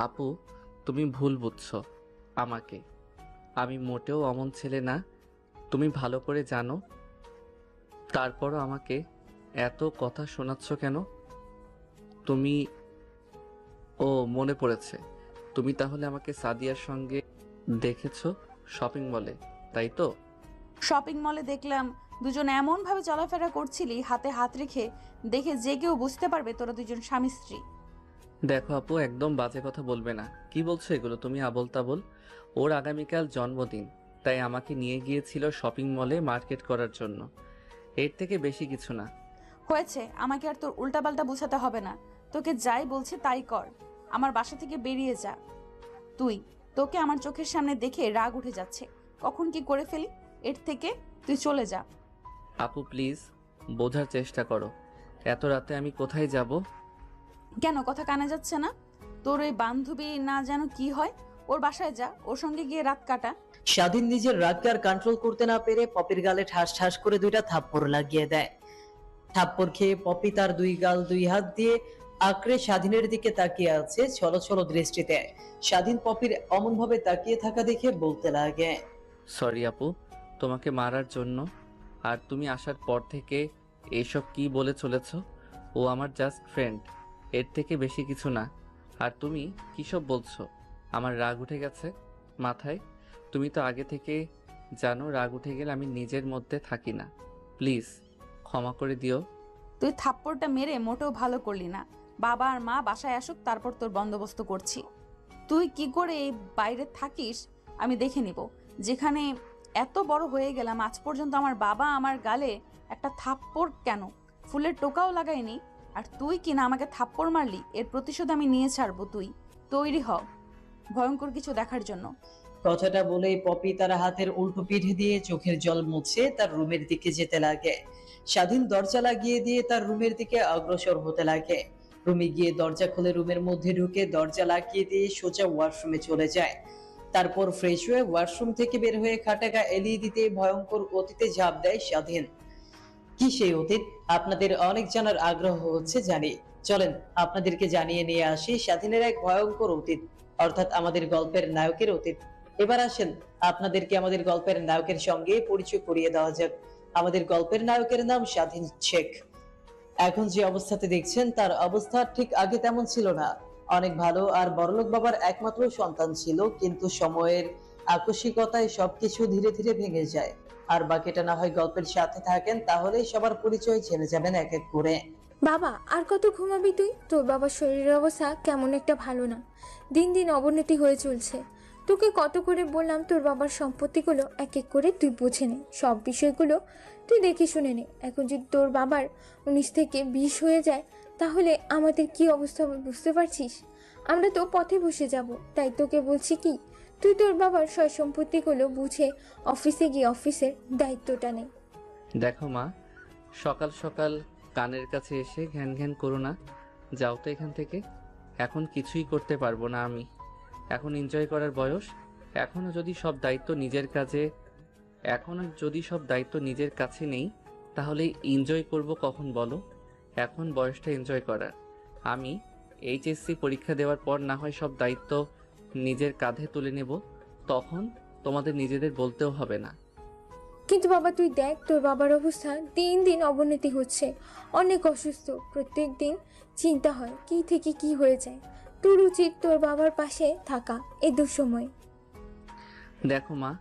আপু, তুমি ভুল বুঝছো আমাকে। আমি মোটেও অমন ছেলে না, তুমি ভালো করে জানো। তারপরও আমাকে এত কথা শোনাচ্ছ কেন? তুমি ও মনে পড়েছে, তুমি তাহলে আমাকে সাদিয়ার সঙ্গে দেখেছো শপিং মলে, তাই তো? শপিং মলে দেখলাম দুজন এমন ভাবে চলাফেরা করছিলি হাতে হাত রেখে, দেখে যে কেউ বুঝতে পারবে তোরা দুজন স্বামী স্ত্রী। দেখো আপু, একদম বাজে কথা বলবে না। কি বলছো এগুলো তুমি আবোল তাবোল? ওর আগামীকাল জন্মদিন, তাই আমাকে নিয়ে গিয়েছিল শপিং মলে মার্কেট করার জন্য। এর থেকে বেশি কিছু না। হয়েছে, আমাকে আর তোর উল্টাপাল্টা বোঝাতে হবে না। তোকে যাই বলছে তাই কর। আমার বাসা থেকে বেরিয়ে যা তুই। তোকে আমার চোখের সামনে দেখে রাগ উঠে যাচ্ছে, কখন কি করে ফেলি। এর থেকে তুই চলে যা। আপু প্লিজ, বোঝার চেষ্টা করো। এত রাতে আমি কোথায় যাব? কেন কথা কানে যাচ্ছে না? তোর ওই বান্ধবী না যেন কি হয়, ওর বাসায় যা, ওর সঙ্গে গিয়ে রাত কাটা। স্বাধীন নিজের রাগকে আর কন্ট্রোল করতে না পেরে পপির গালে ঠাস ঠাস করে দুইটা থাপ্পড় লাগিয়ে দেয়। থাপ্পড় খেয়ে পপি তার দুই গাল দুই হাত দিয়ে আঁকড়ে স্বাধীনের দিকে তাকিয়ে আছে ছলো ছলো দৃষ্টিতে। স্বাধীন পপির অমন ভাবে তাকিয়ে থাকা দেখে বলতে লাগে, সরি আপু, তোমাকে মারার জন্য। আর তুমি আসার পর থেকে এইসব কি বলে চলেছ? ও আমার জাস্ট ফ্রেন্ড, এর থেকে বেশি কিছু না। আর তুমি কী সব বলছো? আমার রাগ উঠে গেছে মাথায়। তুমি তো আগে থেকে জানো রাগ উঠে গেলে আমি নিজের মধ্যে থাকি না। প্লিজ ক্ষমা করে দিও। তুই থাপ্পড়টা মেরে মোটেও ভালো করলি না। বাবা আর মা বাসায় আসুক, তারপর তোর বন্দোবস্ত করছি। তুই কি করে এই বাইরে থাকিস আমি দেখে নিব। যেখানে এত বড় হয়ে গেলাম, আজ পর্যন্ত আমার বাবা আমার গালে একটা থাপ্পড় কেন, ফুলের টোকাও লাগায়নি। আর তুই কিনা আমাকে থাপ্পড় মারলি, এর প্রতিশোধ আমি নিয়ে ছাড়বো। তুই তৈরি হ ভয়ঙ্কর কিছু দেখার জন্য। কথাটা বলেই পপি তার হাতের উল্টো পিঠে দিয়ে চোখের জল মুছে তার রুমের দিকে যেতে লাগে। স্বাধীন দরজা লাগিয়ে দিয়ে তার রুমের দিকে অগ্রসর হতে লাগে। রুমে গিয়ে দরজা খুলে রুমের মধ্যে ঢুকে দরজা লাগিয়ে দিয়ে সোজা ওয়াশরুমে চলে যায়। তারপর ফ্রেশ হয়ে ওয়াশরুম থেকে বের হয়ে খাটে গা এলিয়ে দিতে ভয়ঙ্কর অতীতে ঝাঁপ দেয় স্বাধীন। কি সেই অতীত? আপনাদের অনেক জানার আগ্রহ হচ্ছে জানি। চলেন আপনাদেরকে জানিয়ে নিয়ে আসি স্বাধীনের এক ভয়ঙ্কর অতীত, অর্থাৎ আমাদের গল্পের নায়কের অতীত। এবার আসেন আপনাদেরকে আমাদের গল্পের নায়কের সঙ্গে পরিচয় করিয়ে দেওয়া যাক। আমাদের গল্পের নায়কের নাম স্বাধীন শেখ। এখন যে অবস্থাতে দেখছেন তার অবস্থা ঠিক আগে তেমন ছিল না। অনেক ভালো আর বড়লোক বাবার একমাত্র সন্তান ছিল, কিন্তু সময়ের আকস্মিকতায় সবকিছু ধীরে ধীরে ভেঙে যায়। আর বাকিটা না হয় গল্পের সাথে থাকেন, তাহলেই সবার পরিচয় জেনে যাবেন এক এক করে। বাবা, আর কত ঘুমাবি তুই? তোর বাবার শরীরের অবস্থা কেমন একটা ভালো না, দিন দিন অবনতি হয়ে চলছে। তোকে কত করে বললাম তোর বাবার সম্পত্তিগুলো এক এক করে তুই বুঝে নে, সব বিষয়গুলো তুই দেখে শুনে নে। এখন যদি তোর বাবার 19 থেকে 20 হয়ে যায়, তাহলে আমাদের কি অবস্থা হবে বুঝতে পারছিস? আমরা তো পথে বসে যাব। তাই তোকে বলছি কি, তুই তোর বাবার সয় সম্পত্তিগুলো বুঝে অফিসে গিয়ে অফিসের দায়িত্বটা নে। দেখো মা, সকাল সকাল কানের কাছে এসে ঘ্যান ঘ্যান করো না। যাও তো এখান থেকে। এখন কিছুই করতে পারবো না আমি। এখন এনজয় করার বয়স। এখনও যদি সব দায়িত্ব নিজের কাছে এখনও যদি সব দায়িত্ব নিজের কাছে নেই, তাহলে এনজয় করব কখন বলো? এখন বয়সটা এনজয় করার। আমি এইচএসসি পরীক্ষা দেওয়ার পর না হয় সব দায়িত্ব নিজের কাঁধে তুলে নেব, তখন তোমাদের নিজেদের বলতেও হবে না। কিন্তু বাবা, তুই দেখ তোর বাবার অবস্থা দিন দিন অবনতি হচ্ছে, অনেক অসুস্থ। প্রত্যেক দিন চিন্তা হয় কি থেকে কি হয়ে যায়। তোর উচিত তোর বাবার পাশে থাকা এই দুঃসময়। দেখো মা,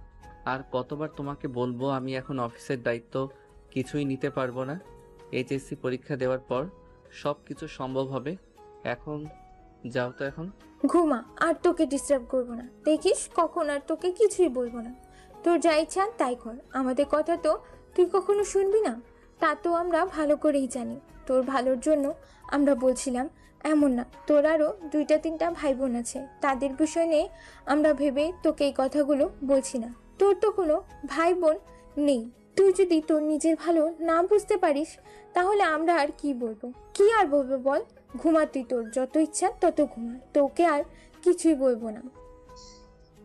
আর কতবার তোমাকে বলবো আমি এখন অফিসের দায়িত্ব কিছুই নিতে পারবো না। এইচএসসি পরীক্ষা দেওয়ার পর সব কিছু সম্ভব হবে। এখন যাও তো এখন। ঘুমা, আর তোকে ডিস্টার্ব করবো না। দেখিস কখন আর তোকে কিছুই বলবো না। তোর যা ইচ্ছা তাই কর, আমাদের কথা তো তুই কখনো শুনবি না। তা তো আমরা ভালো করেই জানি। তোর ভালোর জন্য আমরা বলছিলাম, এমন না। তোর আরও 2-3টা ভাই বোন আছে, তাদের বিষয় নিয়ে আমরা ভেবে তোকে এই কথাগুলো বলছি না। তোর তো কোনো ভাই বোন নেই। তুই যদি তোর নিজের ভালো না বুঝতে পারিস, তাহলে আমরা আর কি বলবো? কি আর বলবো বল? ঘুমা তুই, তোর যত ইচ্ছা তত ঘুমা, তোকে আর কিছুই বলবো না।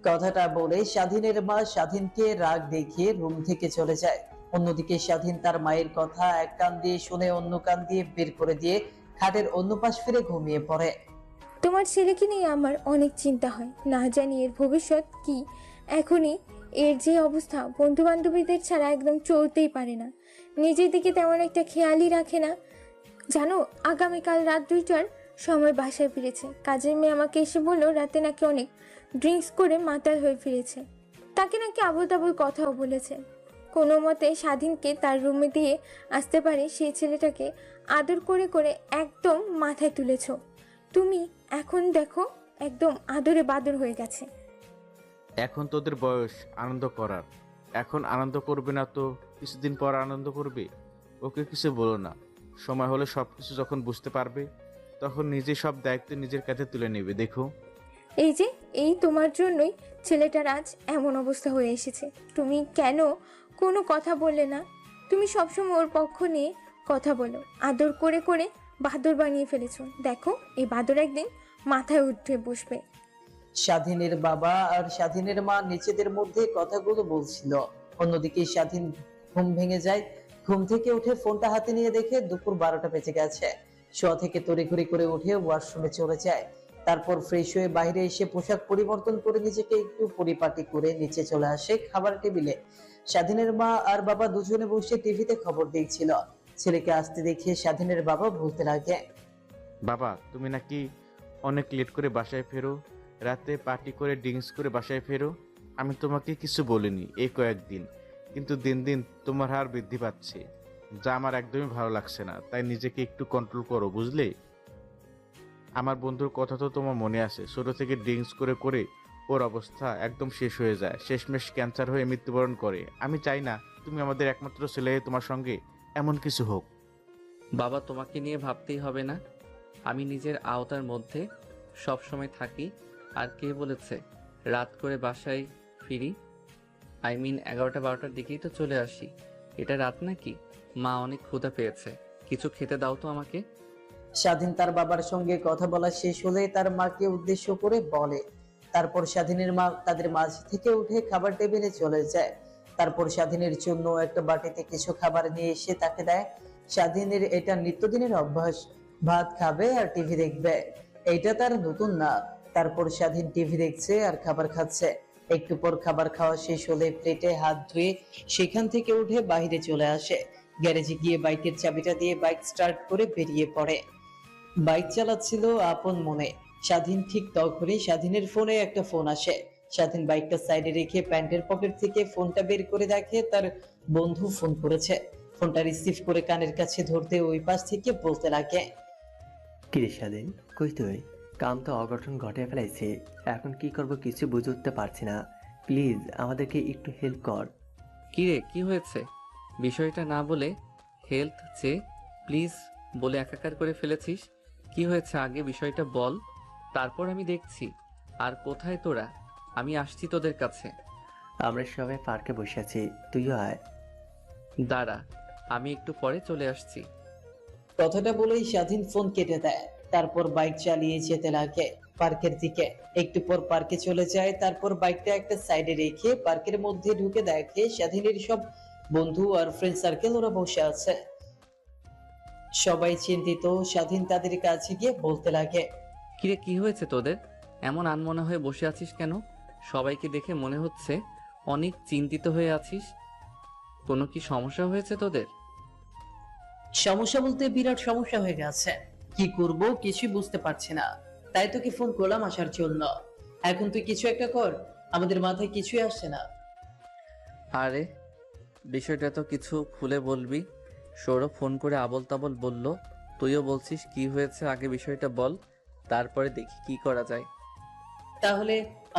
কথাটা বলে স্বাধীনের মা স্বাধীনকে রাগ দেখিয়ে রুম থেকে চলে যায়। অন্যদিকে স্বাধীন তার মায়ের কথা এক কান দিয়ে শুনে অন্য কান দিয়ে বের করে দিয়ে খাটের অন্য পাশ ফিরে ঘুমিয়ে পড়ে। তোমার ছেলেকে নিয়ে আমার অনেক চিন্তা হয়, না জানি এর ভবিষ্যৎ কি। এখনই এর যে অবস্থা, বন্ধু বান্ধবীদের ছাড়া একদম চলতেই পারে না, নিজের দিকে তেমন একটা খেয়ালই রাখে না। জানো, আগামীকাল রাত 2টার সময় বাসায় ফিরেছে। কাজের মেয়ে আমাকে এসে বললো রাতে নাকি অনেক ড্রিঙ্কস করে মাতাল হয়ে ফিরেছে। তাকে নাকি আবোল তাবোল কথাও বলেছে। কোনো মতে স্বাধীনকে তার রুমে দিয়ে আসতে পারে সেই ছেলেটাকে আদর করে করে একদম মাথায় তুলেছ তুমি। এখন দেখো একদম আদরে বাদর হয়ে গেছে। এখন তোদের বয়স আনন্দ করার, এখন আনন্দ করবে না তো কিছুদিন পর আনন্দ করবে। ওকে কিছু বলো না, সময় হলে সব কিছু যখন বুঝতে পারবে তখন নিজে সব দায়িত্ব নিজের কাছে তুলে নেবে। দেখো, এই যে এই তোমার জন্যই ছেলেটার আজ এমন অবস্থা হয়ে এসেছে। তুমি কেন কোনো কথা বললে না? তুমি সবসময় ওর পক্ষ নিয়ে কথা বলো, আদর করে করে বাদর বানিয়ে ফেলেছো। দেখো এই বাদর একদিন মাথায় উঠে বসবে। স্বাধীনের বাবা আর স্বাধীনের মা নিজেদের মধ্যে কথাগুলো বলছিল। অন্যদিকে স্বাধীন ঘুম ভেঙে যায়। ঘুম থেকে উঠে ফোনটা হাতে নিয়ে দেখে দুপুর 12টা বেজে গেছে। শোয়া থেকে তড়িঘড়ি করে উঠে ওয়াশরুমে চলে যায়। তারপর ফ্রেশ হয়ে বাইরে এসে পোশাক পরিবর্তন করে নিজেকে একটু পরিপাটি করে নিচে চলে আসে খাবার টেবিলে। স্বাধীনের মা আর বাবা দুজনে বসে টিভিতে খবর দেখছিল। ছেলেকে আসতে দেখে স্বাধীনের বাবা বলতে লাগে, বাবা তুমি নাকি অনেক লেট করে বাসায় ফেরো, রাতে পার্টি করে ড্রিঙ্কস করে বাসায় ফেরো। আমি তোমাকে কিছু বলিনি এই কয়েকদিন, কিন্তু দিন দিন তোমার হার বৃদ্ধি পাচ্ছে, যা আমার একদমই ভালো লাগছে না। তাই নিজেকে একটু কন্ট্রোল করো, বুঝলে? আমার বন্ধুর কথা তো তোমার মনে আছে, ছোট থেকে ড্রিঙ্কস করে করে ওর অবস্থা একদম শেষ হয়ে যায়, শেষমেশ ক্যান্সার হয়ে মৃত্যুবরণ করে। আমি চাই না তুমি আমাদের একমাত্র ছেলে হয়ে তোমার সঙ্গে এমন কিছু হোক। বাবা, তোমাকে নিয়ে ভাবতেই হবে না, আমি নিজের আওতার মধ্যে সব সময় থাকি। আর কে বলেছে রাত করে বাসায় ফিরি? আই মিন 11টা-12টার দিকেই তো চলে আসি। এটা রাত নাকি? মা অনেক ক্ষুধা পেয়েছে, কিছু খেতে দাও তো আমাকে। স্বাধীন তার বাবার সঙ্গে কথা বলা শেষ হলে তার মাকে উদ্দেশ্য করে বলে। তারপর স্বাধীনের মা তাদের মাঝ থেকে উঠে খাবার টেবিলে চলে যায়। তারপর স্বাধীনের জন্য একটা বাটিতে কিছু খাবার নিয়ে এসে তাকে দেয়। স্বাধীনের এটা নিত্যদিনের অভ্যাস, ভাত খাবে আর টিভি দেখবে, এইটা তার নতুন না। তারপর স্বাধীন টিভি দেখছে আর খাবার খাচ্ছে। একটু পর খাবার খাওয়া শেষ হলে প্লেটে হাত ধুয়ে সেখান থেকে উঠে বাইরে চলে আসে। গ্যারেজে গিয়ে বাইকের চাবিটা দিয়ে বাইক স্টার্ট করে বেরিয়ে পড়ে। বাইক চালাচ্ছিল আপন মনে। স্বাধীন ঠিক তখনই স্বাধীনের ফোনে একটা ফোন আসে। স্বাধীন বাইকটা সাইডে রেখে প্যান্টের পকেট থেকে ফোনটা বের করে দেখে তার বন্ধু ফোন করেছে। ফোনটা রিসিভ করে কানের কাছে ধরতে ওই পাশ থেকে বলতে লাগে, কিরে স্বাধীন, কই তুই? কাম তো অঘটন ঘটে ফেলাইছে, এখন কি করব কিছু বুঝে উঠতে পারছি না। প্লিজ আমাদেরকে একটু হেল্প কর। কি রে, কি হয়েছে? বিষয়টা না বলে হেল্প চেয়ে প্লিজ বলে একাকার করে ফেলেছিস। কি হয়েছে আগে বিষয়টা বল, তারপর আমি দেখছি। আর কোথায় তোরা? আমি আসছি তোদের কাছে। আমরা সবাই পার্কে বসে আছি, তুইও আয়। দাঁড়া, আমি একটু পরে চলে আসছি। কথাটা বলেই স্বাধীন ফোন কেটে দেয়। তারপর বাইক চালিয়ে যেতে লাগে পার্কের দিকে। একটু পর পার্কে চলে যায়। তারপর বাইকটা একটা সাইডে রেখে পার্কের মধ্যে ঢুকে দেখে স্বাধীনের সব বন্ধু আর ফ্রেন্ড সার্কেল ওরা বসে আছে। সবাই চিন্তিত। স্বাধীন তাদের কাছে গিয়ে বলতে লাগে, কিরে, কি হয়েছে তোদের? এমন আনমনে হয়ে বসে আছিস কেন? সবাইকে দেখে মনে হচ্ছে অনেক চিন্তিত হয়ে আছিস। কোনো কি সমস্যা হয়েছে তোদের? সমস্যা বলতে বিরাট সমস্যা হয়ে গেছে। কি করব কিছুই বুঝতে পারছি না, তাই তোকে ফোন করলাম আসার জন্য। এখন তুই কিছু একটা কর, আমাদের মাথায় কিছুই আসছে না। আরে, বিষয়টা তো কিছু খুলে বলবি। সৌরভ ফোন করে আবল তাবল বলল, তুইও বলছিস কি হয়েছে, আগে বিষয়টা বল, তারপরে দেখি কি করা যায়। তাহলে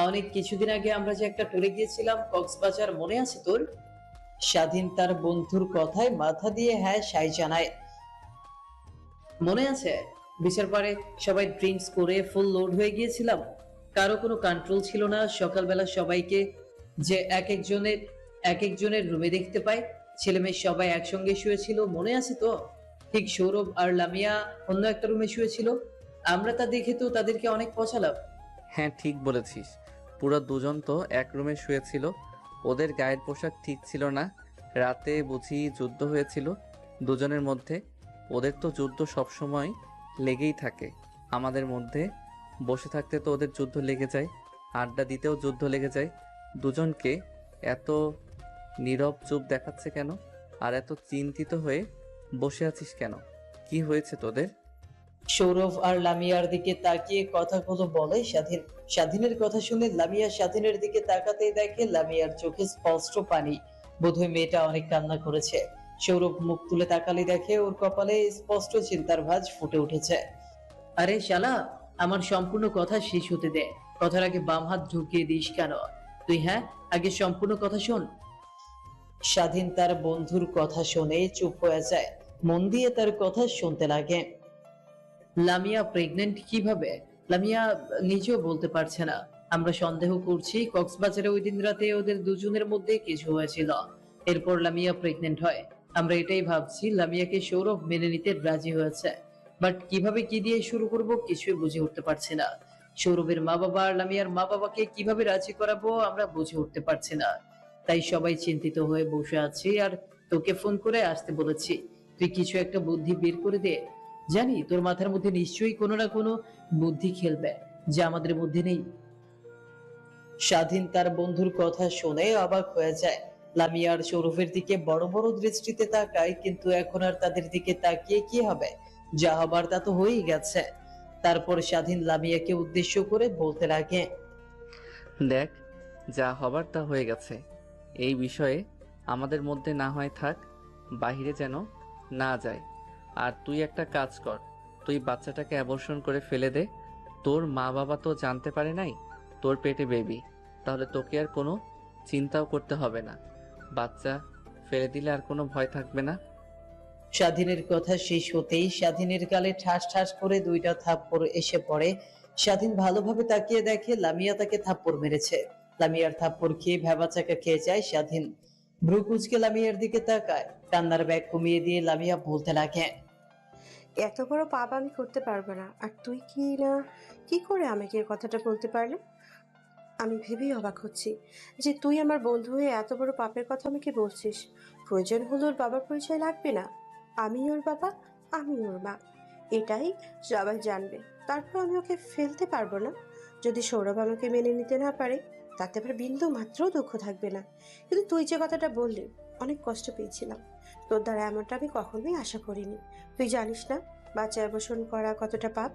অনেক কিছুদিন আগে আমরা যে একটা ট্যুরে গিয়েছিলাম কক্সবাজার, মনে আছে তোর? স্বাধীন তার বন্ধুর কথায় মাথা দিয়ে হ্যাঁ সাই জানায়। মনে আছে? বিচের পারে সবাই ড্রিঙ্কস করে ফুল লোড হয়ে গিয়েছিলাম, কারো কোনো কন্ট্রোল ছিল না। সকালবেলা সবাইকে যে এক একজনের রুমে দেখতে পাই, ছেলে মেয়ে সবাই একসঙ্গে শুয়েছিল, মনে আছে তো? ঠিক সৌরভ আর লামিয়া অন্য একটা রুমে শুয়েছিল। আমরা তা দেখে তো তাদেরকে অনেক পচালাম। হ্যাঁ, ঠিক বলেছিস, পুরো দুজন তো এক রুমে শুয়েছিল। ওদের গায়ের পোশাক ঠিক ছিল না। রাতে বুঝি যুদ্ধ হয়েছিল দুজনের মধ্যে। ওদের তো যুদ্ধ সবসময় লেগেই থাকে আমাদের মধ্যে। বসে থাকতে তো ওদের যুদ্ধ লেগে যায়, আড্ডা দিতেও যুদ্ধ লেগে যায়। দুজনকে এত নীরব চুপ দেখাচ্ছে কেন? আর এত চিন্তিত হয়ে বসে আছিস কেন? কি হয়েছে তোদের? সৌরভ আর লামিয়ার দিকে তাকিয়ে কথাগুলো বলে স্বাধীন। স্বাধীনের কথা শুনে লামিয়া স্বাধীনের দিকে তাকাতেই দেখে লামিয়ার চোখে স্পষ্ট পানি। বোধহয় মেয়েটা অনেক কান্না করেছে। সৌরভ মুখ তুলে তাকালে দেখে ওর কপালে স্পষ্ট চিন্তার ভাঁজ ফুটে উঠেছে। আরে শালা, আমার সম্পূর্ণ কথা শেষ হতে দে। কথার আগে বাম হাত ঢুকিয়ে দিস কেন তুই? হ্যাঁ, আগে সম্পূর্ণ কথা শোন। স্বাধীন তার বন্ধুর কথা শুনে চুপ হয়ে যায়, মন দিয়ে তার কথা শুনতে লাগে। লামিয়া প্রেগনেন্ট কিভাবে? লামিয়া নিজেও বলতে পারছে না। আমরা সন্দেহ করছি কক্সবাজারে ওই দিন রাতে ওদের দুজনের মধ্যে কিছু হয়েছিল, এরপর লামিয়া প্রেগনেন্ট হয়। আমরা এটাই ভাবছি লামিয়াকে সৌরভ মেনে নিতে রাজি হয়েছে, বাট কিভাবে কি দিয়ে শুরু করব কিছুই বুঝে উঠতে পারছি না। সৌরভের মা বাবা আর লামিয়ার মা বাবাকে কিভাবে রাজি করাবো আমরা বুঝে উঠতে পারছি না। তাই সবাই চিন্তিত হয়ে বসে আছি আর তোকে ফোন করে আসতে বলেছি। তুই কিছু একটা বুদ্ধি বের করে দে। জানি তোর মাথার মধ্যে নিশ্চয়ই কোনো না কোনো বুদ্ধি খেলবে যা আমাদের মধ্যে নেই। স্বাধীন তার বন্ধুর কথা শুনে অবাক হয়ে যায়। লামিয়া আর সৌরভের দিকে বড় বড় দৃষ্টিতে তাকায়, কিন্তু এখন আর তাদের দিকে তাকিয়ে কি হবে? যা হবার তা তো হয়েই গেছে। তারপর স্বাধীন লামিয়াকে উদ্দেশ্য করে বলতে লাগে, দেখ, যা হবার তা হয়ে গেছে। এই বিষয়ে আমাদের মধ্যে না হয় থাক, বাইরে যেন না যায়। আর তুই একটা কাজ কর, তুই বাচ্চাটাকে অ্যাবর্শন করে ফেলে দে। তোর মা বাবা তো জানতে পারে নাই তোর পেটে বেবি, তাহলে তোকে আর কোনো চিন্তাও করতে হবে না। বাচ্চা ফেলে দিলে আর কোনো ভয় থাকবে না। স্বাধীনের কথা শেষ হতেই স্বাধীনের গালে ঠাস ঠাস করে দুইটা থাপ্পড় এসে পড়ে। স্বাধীন ভালোভাবে তাকিয়ে দেখে লামিয়া তাকে থাপ্পড় মেরেছে। লামিয়ার থাপ্পড় খেয়ে ভ্যাবাচাকা খেয়ে যায় স্বাধীন। ভ্রু কুঁচকে লামিয়ার দিকে তাকায়, কান্নার ব্যাগ কমিয়ে দিয়ে লামিয়া বলতে লাগে, এত বড় পাপ আমি করতে পারবো না, আর তুই কি করে আমাকে এই কথাটা বলতে পারলি? আমি ভেবেই অবাক হচ্ছি যে তুই আমার বন্ধু হয়ে এত বড় পাপের কথা আমাকে বলছিস। প্রয়োজন হলে ওর বাবার পরিচয় লাগবে না, আমি ওর বাবা, আমি ওর মা, এটাই সবাই জানবে। তারপর আমি ওকে ফেলতে পারবো না। যদি সৌরভ আমাকে মেনে নিতে না পারে তাতে আবার বিন্দু মাত্র দুঃখ থাকবে না। কিন্তু তুই যে কথাটা বললি, অনেক কষ্ট পেয়েছিলাম। তোর দ্বারা এমনটা আমি কখনোই আশা করিনি। তুই জানিস না বাচ্চা অ্যাবর্শন করা কতটা পাপ।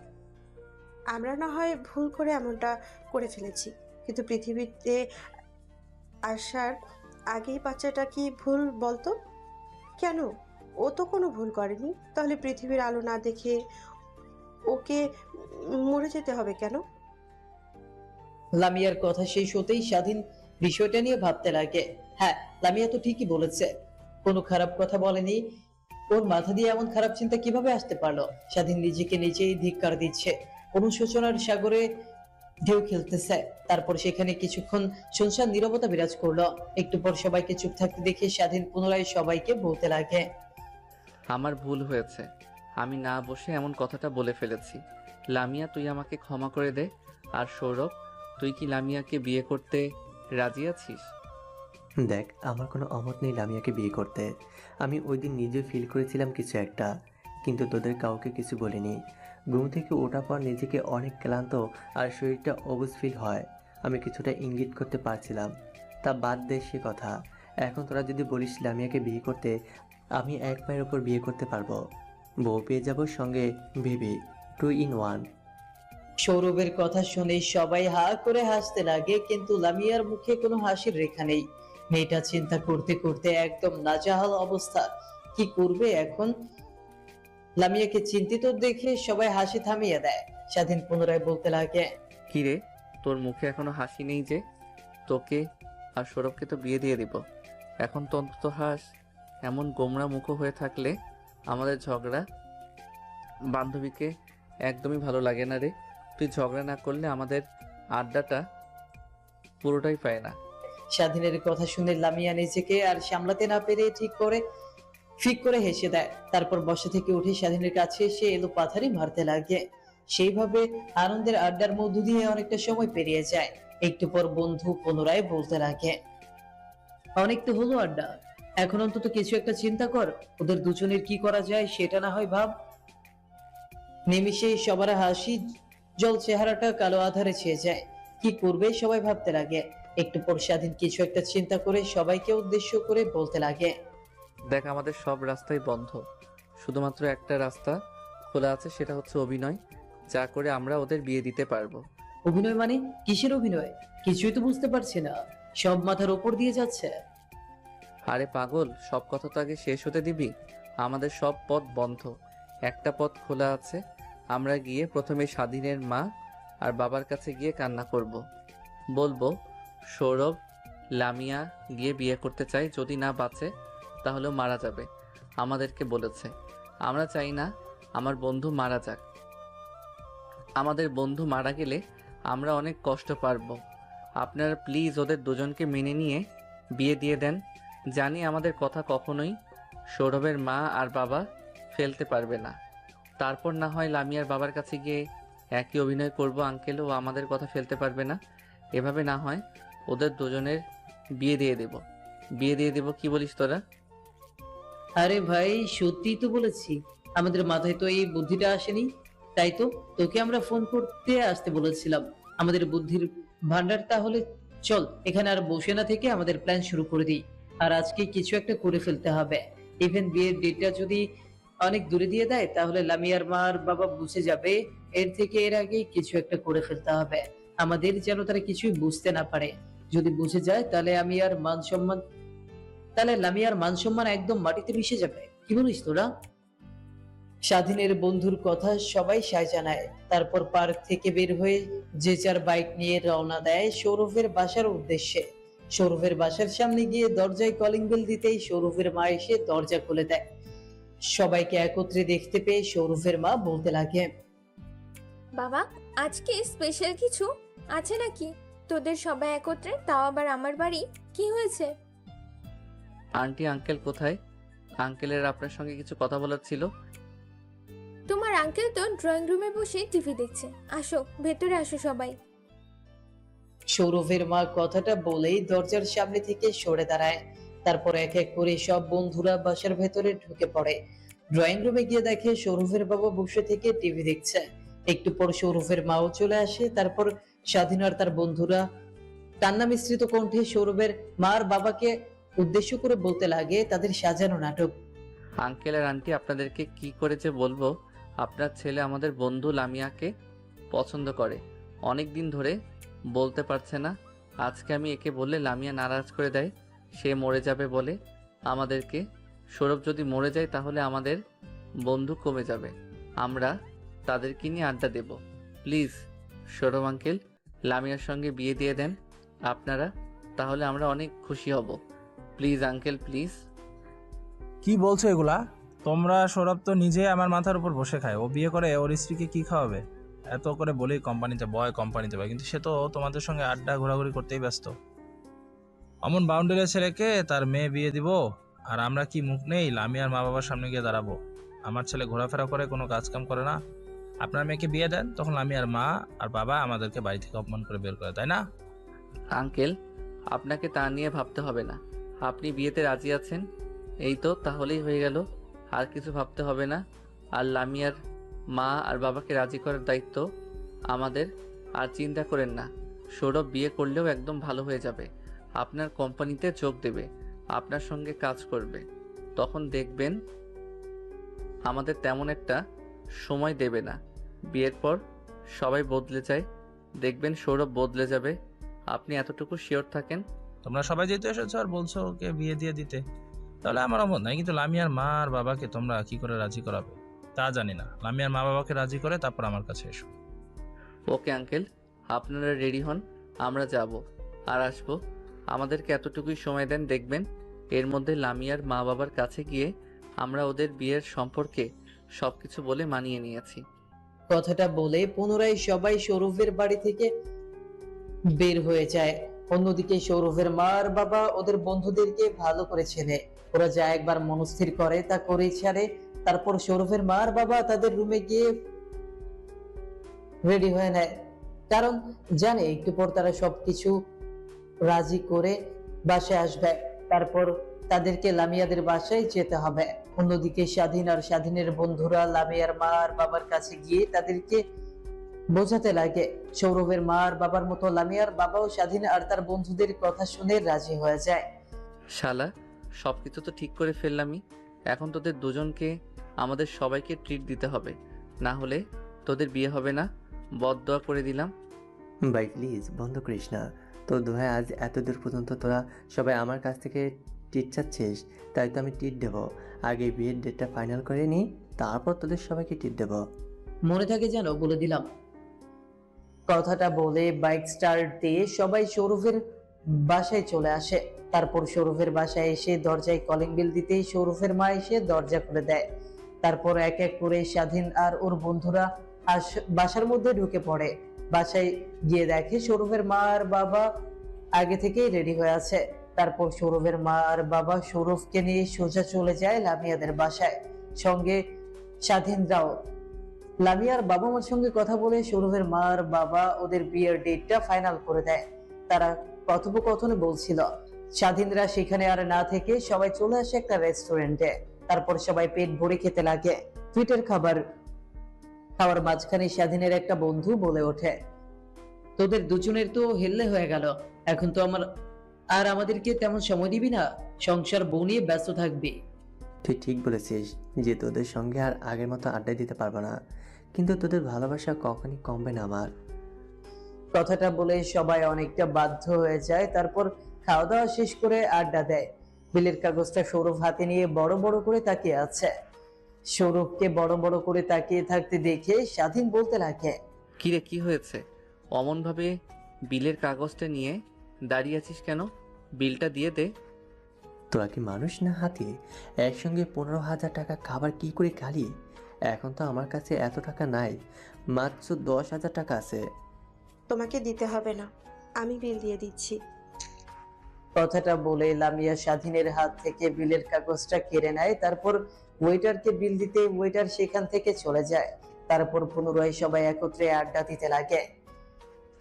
আমরা না হয় ভুল করে এমনটা করে ফেলেছি, কিন্তু পৃথিবীতে আসার আগেই বাচ্চাটা কি ভুল বলতো? কেন? ও তো কোনো ভুল করেনি, তাহলে পৃথিবীর আলো না দেখে ওকে মরে যেতে হবে কেন? লামিয়ার কথা শেষ হতেই স্বাধীন বিষয়টা নিয়ে ভাবতে লাগে। হ্যাঁ, লামিয়া তো ঠিকই বলেছে, কোনো খারাপ কথা বলেনি। ওর মাথা দিয়ে এমন খারাপ চিন্তা কিভাবে আসতে পারলো? স্বাধীন নিজেকে নিজেই ধিক্কার দিচ্ছে, অনুশোচনার সাগরে ঢেউ খেলতেছে। তারপর সেখানে কিছুক্ষণ শুনশান নীরবতা বিরাজ করলো। একটু পর সবাইকে চুপ থাকতে দেখে স্বাধীন পুনরায় সবাইকে বলতে লাগে, আমার ভুল হয়েছে, আমি না বসে এমন কথাটা বলে ফেলেছি। লামিয়া, তুই আমাকে ক্ষমা করে দে। আর সৌরভ, তুই কি লামিয়াকে বিয়ে করতে রাজি আছিস? দেখ, আমার কোনো অমত নেই লামিয়াকে বিয়ে করতে। আমি ওই দিন নিজে ফিল করেছিলাম কিছু একটা, কিন্তু তোদের কাউকে কিছু বলিনি। ঘুম থেকে ওঠার পর নিজেকে অনেক ক্লান্ত আর শরীরটা অবুঝ ফিল হয়। আমি কিছুটা ইঙ্গিত করতে পারছিলাম। তা বাদ দে সে কথা। এখন তোরা যদি বলিস লামিয়াকে বিয়ে করতে, আমি এক পায়ের ওপর বিয়ে করতে পারবো। বউ পেয়ে যাবো, সঙ্গে বেবি, 2 in 1। সৌরভের কথা শুনে সবাই হা করে হাসতে লাগে, কিন্তু লামিয়ার মুখে কোনো হাসির রেখা নেই। মেয়েটা চিন্তা করতে করতে একদম নাজেহাল অবস্থা। কি করবে এখন? লামিয়াকে চিন্তিত দেখে সবাই হাসি থামিয়ে দেয়। স্বাধীন পুনরায় বলতে লাগে, কি রে, তোর মুখে এখনো হাসি নেই যে? তোকে আর সৌরভকে তো বিয়ে দিয়ে দিব, এখন তো অন্তত হাস। এমন গোমরা মুখো হয়ে থাকলে আমাদের ঝগড়া বান্ধবীকে একদমই ভালো লাগে না রে। তুই ঝগড়া না করলে আমাদের আড্ডাটা পুরোটাই পায় না। স্বাধীনের কথা শুনে লামিয়া নিজেকে আর সামলাতে না পেরে ফিক করে হেসে দেয়। তারপর বসা থেকে উঠে স্বাধীনের কাছে এসে এলো পাথারি মারতে লাগে। সেইভাবে আনন্দের আড্ডার মধ্য দিয়ে অনেকটা সময় পেরিয়ে যায়। একটু পর বন্ধু পুনরায় বলতে লাগে, অনেক তো হলো আড্ডা, এখন অন্তত কিছু একটা চিন্তা কর। ওদের দুজনের কি করা যায় সেটা না হয় ভাব। নিমিষে সবার হাসি জল চেহারাটা কালো আধারে ছেয়ে যায়। কি করবে সবাই ভাবতে লাগে। একটু পর স্বাধীন কিছু একটা চিন্তা করে সবাইকে উদ্দেশ্য করে বলতে লাগে, দেখ, আমাদের সব রাস্তাই বন্ধ, শুধুমাত্র একটা রাস্তা খোলা আছে, সেটা হচ্ছে অভিনয়, যা করে আমরা ওদের বিয়ে দিতে পারবো। অভিনয় মানে? কিসের অভিনয়? কিছুই তো বুঝতে পারছি না, সব মাথার উপর দিয়ে যাচ্ছে। আরে পাগল, সব কথা তো আগে শেষ হতে দিবি। আমাদের সব পথ বন্ধ, একটা পথ খোলা আছে। আমরা গিয়ে প্রথমে স্বাধীনের মা আর বাবার কাছে গিয়ে কান্না করব। বলবো সৌরভ লামিয়া গিয়ে বিয়ে করতে চাই, যদি না বাঁচে তাহলেও মারা যাবে। আমাদেরকে বলেছে। আমরা চাই না আমার বন্ধু মারা যাক। আমাদের বন্ধু মারা গেলে আমরা অনেক কষ্ট পারব। আপনারা প্লিজ ওদের দুজনকে মেনে নিয়ে বিয়ে দিয়ে দেন। জানি আমাদের কথা কখনোই সৌরভের মা আর বাবা ফেলতে পারবে না। তারপর না হয় লামিয়ার বাবার কাছে গিয়ে একই অভিনয় করব, আঙ্কেলও আমাদের কথা ফেলতে পারবে না। এভাবে না হয় ওদের দুজনের বিয়ে দিয়ে দেব। বিয়ে দিয়ে দেব, কি বলিস তোরা? আরে ভাই, সত্যি তো বলেছি, আমাদের মাথায় তো এই বুদ্ধিটা আসেনি। তাই তো তোকে আমরা ফোন করতে আসতে বলেছিলাম। আমাদের বুদ্ধির ভান্ডার। তাহলে চল এখানে আর বসে না থেকে আমাদের প্ল্যান শুরু করে দিই। আর আজকে কিছু একটা করে ফেলতে হবে। ইভেন বিয়ের ডেটটা যদি অনেক দূরে দিয়ে দেয় তাহলে লামিয়ার মা আর বাবা বুঝে যাবে। এর আগে কিছু একটা করে ফেলতে হবে আমাদের, যেন তারা কিছুই বুঝতে না পারে। যদি বুঝে যায় তাহলে লামিয়ার মান সম্মান একদম মাটিতে মিশে যাবে। কি বলিস তোরা? স্বাধীনের বন্ধুর কথা সবাই সায় জানায়। তারপর পার্ক থেকে বের হয়ে যে যার বাইক নিয়ে রওনা দেয় সৌরভের বাসার উদ্দেশ্যে। সৌরভের বাসার সামনে গিয়ে দরজায় কলিং বেল দিতেই সৌরভের মা এসে দরজা খুলে দেয়। সবাইকে একত্রে দেখতে পেয়ে সৌরভের মা বলতে লাগে, বাবা, আজকে স্পেশাল কিছু আছে নাকি? তোদের সবাই একত্রে, তাও আবার আমার বাড়ি, কি হয়েছে? আন্টি আঙ্কেল কোথায়? আঙ্কেলের আপনার সঙ্গে কিছু কথা বলার ছিল। তোমার আঙ্কেল তো ড্রয়িং রুমে বসে টিভি দেখছে। আসো, ভেতরে আসো সবাই। সৌরভের মা কথাটা বলেই দরজার সামনে থেকে সরে দাঁড়ায়। তারপর এক এক করে সব বন্ধুরা বাসার ভেতরে ঢুকে পড়ে। ড্রয়িং রুমে গিয়ে দেখে সৌরভের বাবা বসে থেকে টিভি দেখছে। একটু পর সৌরভের মাও চলে আসে। তারপর স্বাধীন আর তার বন্ধুরা কান্না মিশ্রিত কণ্ঠে সৌরভের মা আর বাবাকে উদ্দেশ্য করে বলতে লাগে তাদের সাজানো নাটক। আঙ্কেল আর আন্টি, আপনাদেরকে কি করে যে বলবো, আপনার ছেলে আমাদের বন্ধু লামিয়াকে পছন্দ করে। অনেক দিন ধরে বলতে পারছে না। আজকে আমি একে বললে লামিয়া নারাজ করে দেয়, সে মরে যাবে বলে আমাদেরকে। সৌরভ যদি মরে যায় তাহলে আমাদের বন্ধু কমে যাবে। আমরা তাদেরকে নিয়ে আড্ডা দেব। প্লিজ সৌরভ আঙ্কেল, লামিয়ার সঙ্গে বিয়ে দিয়ে দেন আপনারা, তাহলে আমরা অনেক খুশি হব। Please uncle, please. কি বলছো এগুলা? তোমরা? সৌরভ তো নিজে আমার মাথার উপর বসে খায়, ও বিয়ে করে ওর স্ত্রীকে কি খাওয়াবে? এত করে বলি কোম্পানিতে বয়, কিন্তু সে তো তোমাদের সঙ্গে আড্ডা ঘোরাঘুরি করতেই ব্যস্ত। অমন বাউন্ডারি ছেলেকে তার মেয়ে বিয়ে দিব, আর আমরা কি মুখ নেই লামিয়ার মা বাবার সামনে গিয়ে দাঁড়াবো? আমার ছেলে ঘোরাফেরা করে, কোনো কাজ কাম করে না। আপনার মেয়েকে বিয়ে দেন, তখন লামিয়ার মা আর বাবা আমাদেরকে বাড়ি থেকে অপমান করে বের করে, তাই না? আঙ্কেল, আপনাকে তা নিয়ে ভাবতে হবে না। আপনি বিয়েতে রাজি আছেন, এই তো, তাহলেই হয়ে গেল। আর কিছু ভাবতে হবে না। আর লামিয়ার মা আর বাবাকে রাজি করার দায়িত্ব আমাদের। আর চিন্তা করেন না, সৌরভ বিয়ে করলেও একদম ভালো হয়ে যাবে। আপনার কোম্পানিতে যোগ দেবে, আপনার সঙ্গে কাজ করবে। তখন দেখবেন আমাদের তেমন একটা সময় দেবে না। বিয়ের পর সবাই বদলে যায়, দেখবেন সৌরভ বদলে যাবে। আপনি এতটুকু শিওর থাকেন। তোমরা সবাই যেতে এসেছো আর বলছো ওকে বিয়ে দিয়ে দিতে, তাহলে আমার অমত নাই। কিন্তু লামিয়ার মা আর বাবাকে তোমরা কি করে রাজি করাবে তা জানি না। লামিয়ার মা বাবাকে রাজি করে তারপর আমার কাছে এসো। ওকে আঙ্কেল, আপনারা রেডি হন, আমরা যাব আর আসবো। আমাদেরকে এতটুকুই সময় দেন, দেখবেন এর মধ্যে লামিয়ার মা বাবার কাছে গিয়ে আমরা ওদের বিয়ের সম্পর্কে সবকিছু বলে মানিয়ে নিয়েছি। কথাটা বলে পুনরায় সবাই সৌরভের বাড়ি থেকে বের হয়ে যায়। অন্যদিকে সৌরভের মা আর বাবা ওদের বন্ধুদেরকে ভালো করে চেনে। ওরা যা একবার মনস্থির করে তা করেই ছাড়ে। তারপর সৌরভের মা আর বাবা তাদের রুমে গিয়ে রেডি হয়ে নেয়, কারণ জানে একটু পর তারা সবকিছু রাজি করে বাসায় আসবে। তারপর তাদেরকে লামিয়াদের বাসায় যেতে হবে। অন্যদিকে স্বাধীন আর স্বাধীনের বন্ধুরা লামিয়ার মা আর বাবার কাছে গিয়ে তাদেরকে বোঝাতে লাগে। সৌরভের মা আর বাবার মতো লামিয়ার বাবাও স্বাধীন আর তার বন্ধুদের কথা শুনে রাজি হয়ে যায়। শালা, সবকিছু তো ঠিক করে ফেললামই। এখন তোদের দুজনকে আমাদের সবাইকে ট্রিট দিতে হবে, না হলে তোদের বিয়ে হবে না। বদদোয়া করে দিলাম। ভাই প্লিজ বন্ধ করিস না। তোর দোহায় আজ এত দূর পর্যন্ত তোরা সবাই আমার কাছ থেকে টিট চাচ্ছিস, তাই তো আমি টিট দেবো। আগে বিয়ের ডেটটা ফাইনাল করে নিই, তারপর তোদের সবাইকে টিট দেবো। মনে থাকে যেন, বলে দিলাম। কথাটা বলে বাইক স্টার্ট দিয়ে সবাই সৌরভের বাসায় চলে আসে। তারপর সৌরভের বাসায় এসে দরজায় কলিং বেল দিতেই সৌরভের মা এসে দরজা খুলে দেয়। তারপর এক এক করে স্বাধীন আর ওর বন্ধুরা বাসার মধ্যে ঢুকে পড়ে। বাসায় গিয়ে দেখে সৌরভের মা আর বাবা আগে থেকেই রেডি হয়ে আছে। তারপর সৌরভের মা আর বাবা সৌরভকে নিয়ে সোজা চলে যায় লামিয়াদের বাসায়, সঙ্গে স্বাধীনরাও। লামিয়ার বাবা মার সঙ্গে কথা বলে সৌরভের মা আর বাবা ওদের বিয়ের ডেটটা ফাইনাল করে দেয়। তারা কথোপকথনে বলছিল। স্বাধীনরা সেখানে আর না থেকে সবাই চলে আসে একটা রেস্টুরেন্টে। তারপর সবাই পেট ভরে খেতে লাগে। পেটের খাওয়ার মাঝখানে স্বাধীনের একটা বন্ধু বলে ওঠে, তোদের দুজনের তো হেললে হয়ে গেল, এখন তো আমাদেরকে তেমন সময় দিবি না, সংসার বউ নিয়ে ব্যস্ত থাকবি। তুই ঠিক বলেছিস যে তোদের সঙ্গে আর আগের মতো আড্ডা দিতে পারবো না, কিন্তু তোদের ভালোবাসা কখনই কমবে না আমার। কথাটা বলে সবাই অনেকটা বাধ্য হয়ে যায়। তারপর খাওয়া দাওয়া শেষ করে আড্ডা দেয়। বিলের কাগজটা সৌরভ হাতে নিয়ে বড় বড় করে তাকিয়ে আছে। সৌরভকে বড় বড় করে তাকিয়ে থাকতে দেখে স্বাধীন বলতে লাগে, কিরে, কি হয়েছে? অমনভাবে বিলের কাগজটা নিয়ে দাঁড়িয়ে আছিস কেন? বিলটা দিয়ে দে। তোরা কি মানুষ না হাতি? একসঙ্গে 15,000 টাকা খাবার কি করে খালি? এখন তো আমার কাছে এত টাকা নাই, মাত্র 10,000 টাকা আছে। তোমাকে দিতে হবে না, আমি বিল দিয়ে দিচ্ছি। কথাটা বলে লামিয়া স্বাধীনের হাত থেকে বিলের কাগজটা কেড়ে নেয়। তারপর ওয়েটারকে বিল দিতে ওয়েটার সেখান থেকে চলে যায়। তারপর পুনরায় সবাই একত্রে আড্ডা দিতে লাগে।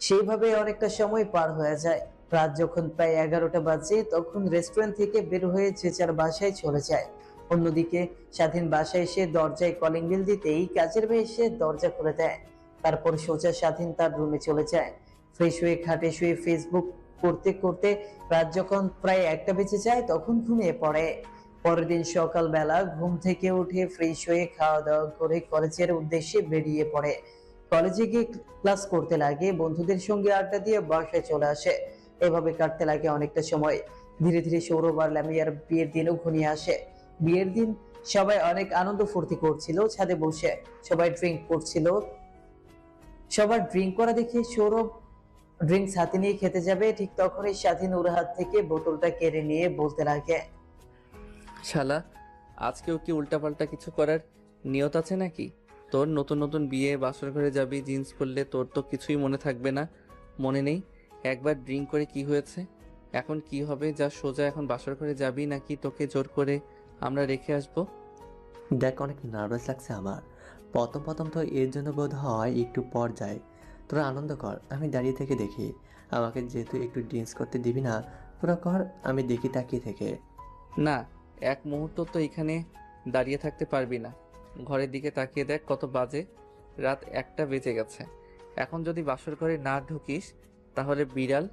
সেইভাবে অনেকটা সময় পার হয়ে যায়। রাত যখন প্রায় 11টা বাজে, তখন রেস্টুরেন্ট থেকে বের হয়ে যে যার বাসায় চলে যায়। অন্যদিকে স্বাধীন বাসায় এসে দরজায় কলিং বেল দিতেই কাজের মেয়ে এসে দরজা খুলে দেয়। তারপর সোজা স্বাধীন তার রুমে চলে যায়। ফ্রেশ হয়ে খাটে শুয়ে ফেসবুক করতে করতে রাত যখন প্রায় 1টা বেজে যায়, তখন ঘুমিয়ে পড়ে। পরের দিন সকালবেলা ঘুম থেকে উঠে ফ্রেশ হয়ে খাওয়া দাওয়া করে কলেজের উদ্দেশ্যে বেরিয়ে পড়ে। কলেজে গিয়ে ক্লাস করতে লাগে, বন্ধুদের সঙ্গে আড্ডা দিয়ে বাসায় চলে আসে। এভাবে কাটতে লাগে অনেকটা সময়। ধীরে ধীরে সৌরভ আর লামিয়ার বিয়ের দিনও ঘনিয়ে আসে। বিয়ের দিন সবাই অনেক আনন্দ ফুর্তি করছিল ছাদে বসে। সবাই ড্রিঙ্ক করছিল। সবার ড্রিঙ্ক করা দেখে সৌরভ ড্রিঙ্কস হাতে নিয়ে খেতে যাবে, ঠিক তখনই স্বাধীন ওর হাত থেকে বোতলটা কেড়ে নিয়ে বলতে লাগে, শালা, আজকেও কি উল্টাপাল্টা কিছু করার নিয়ত আছে নাকি? তোর নতুন নতুন বিয়ে, বাসর ঘরে যাবি জিন্স পরলে, তোর তো কিছুই মনে থাকবে না। মনে নেই একবার ড্রিঙ্ক করে কি হয়েছে? এখন কি হবে? যা সোজা এখন বাসর ঘরে যাবি, নাকি তোকে জোর করে আমরা রেখে আসবো? দেখ, অনেক নার্ভাস লাগছে আমার। প্রথম প্রথম তো এর জন্য বোধ হয় একটু পর যায়। তোরা আনন্দ কর, আমি দাঁড়িয়ে থেকে দেখি। আমাকে যেহেতু একটু ড্রিঙ্কস করতে দিবি না, তোরা কর, আমি দেখি তাকিয়ে থেকে। না, এক মুহূর্ত তো এখানে দাঁড়িয়ে থাকতে পারবি না। ঘরের দিকে তাকিয়ে দেখ কত বাজে। রাত 1টা বেজে গেছে। এখন যদি বাসর ঘরে না ঢুকিস তাহলে বিড়াল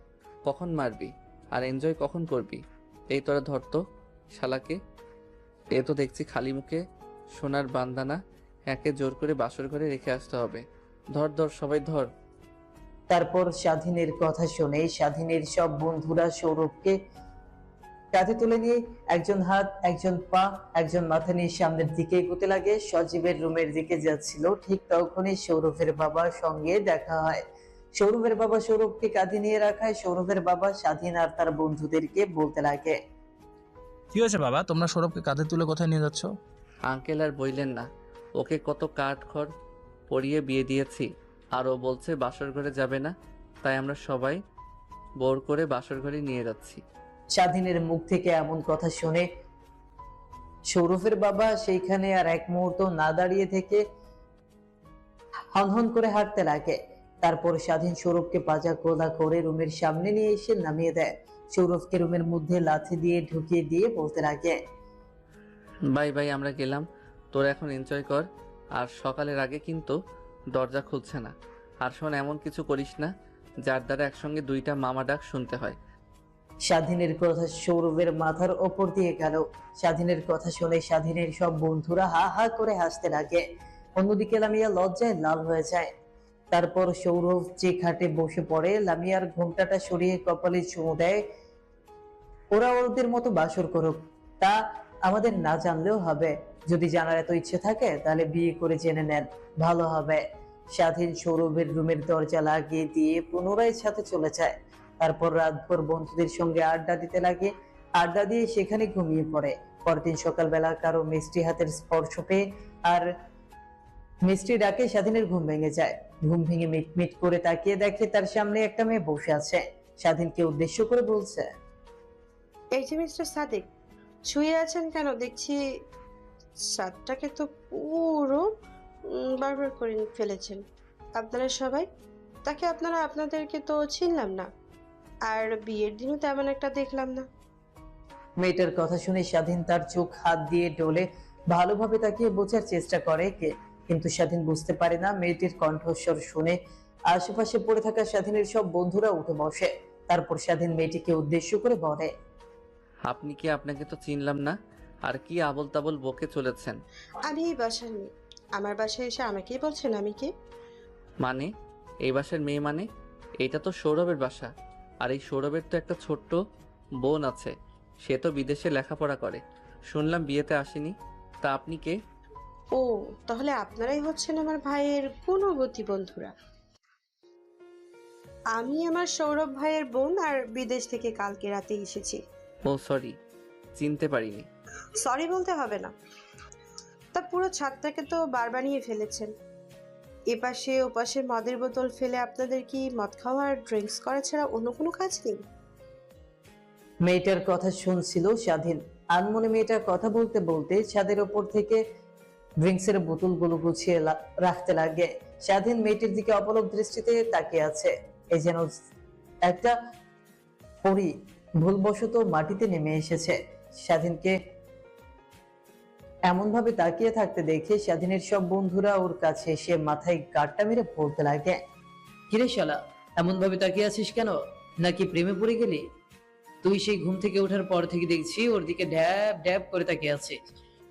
কখন মারবি আর এনজয় কখন করবি? এই তোরা ধর তো শালাকে। এ তো দেখছি খালি মুখে সোনার বান্দানা, একে জোর করে বাসর ঘরে রেখে আসতে হবে। ধর ধর, সবাই ধর। তারপর স্বাধীনের কথা শুনে স্বাধীনের সব বন্ধুরা সৌরভকে কাঁধে তুলে নিয়ে একজন হাত, একজন পা, একজন মাথা নিয়ে সামনের দিকে এগোতে লাগে। সজীবের রুমের দিকে যাচ্ছিল, ঠিক তখনই সৌরভের বাবার সঙ্গে দেখা হয়। সৌরভের বাবা সৌরভকে কাঁধে নিয়ে রাখায় সৌরভের বাবা স্বাধীন আর তার বন্ধুদেরকে বলতে লাগে, কি হয়েছে বাবা, তোমরা সৌরভকে কাঁধে তুলে কোথায় নিয়ে যাচ্ছ? আঙ্কেল আর বইলেন না, ওকে কত কাঠখড় পরিয়ে বিয়ে দিয়েছি, আর ও বলছে বাসর ঘরে যাবে না, তাই আমরা সবাই বোর করে বাসর ঘরে নিয়ে যাচ্ছি। স্বাধীনের মুখ থেকে এমন কথা শুনে সৌরভের বাবা সেইখানে আর এক মুহূর্ত না দাঁড়িয়ে থেকে হনহন করে হাঁটতে লাগে। তারপর স্বাধীন সৌরভকে পাজা কোদা করে রুমের সামনে নিয়ে এসে নামিয়ে দেয়। সৌরভকে রুমের মধ্যে লাথি দিয়ে ঢুকিয়ে দিয়ে বলতে লাগে, বাই বাই, আমরা গেলাম, তোরা এখন এনজয় কর। আর সকালের আগে কিন্তু দরজা খুলছে না। আর শোন, এমন কিছু করিস না যার দ্বারা একসঙ্গে দুইটা মামা ডাক শুনতে হয়। স্বাধীনের কথা সৌরভের মাথার ওপর দিয়ে গেল। স্বাধীনের কথা শুনে স্বাধীনের সব বন্ধুরা হা হা করে হাসতে লাগে। অন্যদিকে লামিয়া লজ্জায় লাল হয়ে যায়। তারপর সৌরভ যে খাটে বসে পড়ে, লামিয়ার ঘোমটাটা সরিয়ে কপালে চুমু দেয়। ওরা ওদের মতো বাসর করুক, তা আমাদের না জানলেও হবে। যদি জানার এত ইচ্ছে থাকে তাহলে বিয়ে করে জেনে নেন, ভালো হবে। স্বাধীন সৌরভের রুমের দরজা লাগিয়ে দিয়ে পুনরায় সাথে চলে যায়। তারপর রাতভর বন্ধুদের সঙ্গে আড্ডা দিতে লাগে। আড্ডা দিয়ে সেখানে ঘুমিয়ে পড়ে। পরদিন সকালবেলা কারো মিষ্টি হাতের স্পর্শ পেয়ে আর মিষ্টি ডাকে স্বাধীনের ঘুম ভেঙে যায়। ঘুম ভেঙে মিটমিট করে তাকিয়ে দেখে তার সামনে একটা মেয়ে বসে আছে। স্বাধীনকে উদ্দেশ্য করে বলছে, এই যে মিস্টার সাদিক, শুয়ে আছেন কেন? দেখছি সাদটাকে তো পুরো বারবার করে ফেলেছেন আপনারা সবাই। তাকে আপনাদেরকে তো চিনলাম না, আর বিয়ের দিনও তেমন একটা দেখলাম না। মেয়েটার কথা শুনে স্বাধীন তার চোখ হাত দিয়ে ডলে ভালোভাবে তাকিয়ে বোঝার চেষ্টা করে কে, কিন্তু স্বাধীন বুঝতে পারে না। মেয়েটির কণ্ঠস্বর শুনে আশেপাশে পড়ে থাকা স্বাধীনের সব বন্ধুরা উঠে বসে। তারপর স্বাধীন মেয়েটিকে উদ্দেশ্য করে বলে, আপনি কি? আপনাকে তো চিনলাম না। আর কি আবল তাবল বকে চলেছেন? আমি এই বাসার মেয়ে। আমার বাসায় এসে আমাকেই বলছেন আমি কে? মানে এই বাসার মেয়ে মানে? এটা তো সৌরভের বাসা। আর এই সৌরভের তো একটা ছোট্ট বোন আছে, সে তো বিদেশে লেখাপড়া করে। শুনলাম বিয়েতে আসেনি। তা আপনি কে? ও, তাহলে আপনারাই হচ্ছেন আমার ভাইয়ের গুণবতী বন্ধুরা। আমি আমার সৌরভ ভাইয়ের বোন, আর বিদেশ থেকে কালকে রাতে এসেছি। ও সরি, চিনতে পারিনি। সরি বলতে হবে না। তা পুরো ছাদটাকে তো বার বানিয়ে ফেলেছেন। এপাশে ওপাশে মদের বোতল ফেলে আপনাদের কি মদ খাওয়া আর ড্রিঙ্কস করা ছাড়া অন্য কোনো কাজ নেই? মেয়েটার কথা শুনছিল স্বাধীন। আনমনে মেয়েটার কথা বলতে বলতে ছাদের ওপর থেকে ড্রিঙ্কসের বোতলগুলো গুছিয়ে রাখতে লাগে। স্বাধীন মেয়েটির দিকে অপলক দৃষ্টিতে তাকিয়ে আছে। এই যেন একটা পরী ভুলবশত মাটিতে নেমে এসেছে। স্বাধীনকে এমন ভাবে তাকিয়ে থাকতে দেখে স্বাধীনের সব বন্ধুরা ওর কাছে এসে মাথায় গাঁটটা মেরে পড়তে লাগে। কিরে শালা, এমন ভাবে তাকিয়ে আছিস কেন? নাকি প্রেমে পড়ে গেলি? তুই সেই ঘুম থেকে ওঠার পর থেকে দেখছি ওর দিকে ড্যাব ড্যাব করে তাকিয়ে আছিস।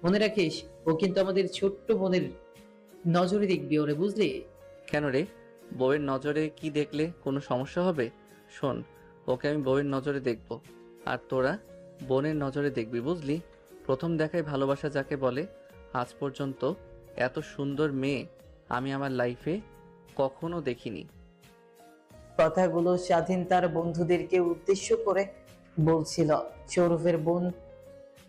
মনে রাখিস, ও কিন্তু আমাদের ছোট্ট বোনের নজরে দেখবি ওরে, বুঝলি? কেন রে? বউয়ের নজরে কি দেখলে কোনো সমস্যা হবে? শোন, ওকে আমি বউয়ের নজরে দেখব, আর তোরা বোনের নজরে দেখবি, বুঝলি? প্রথম দেখায় ভালোবাসা যাকে বলে, আজ পর্যন্ত এত সুন্দর মেয়ে আমি আমার লাইফে কখনো দেখিনি। কথাগুলো স্বাধীন তার বন্ধুদেরকে উদ্দেশ্য করে বলছিল। সৌরভের বোন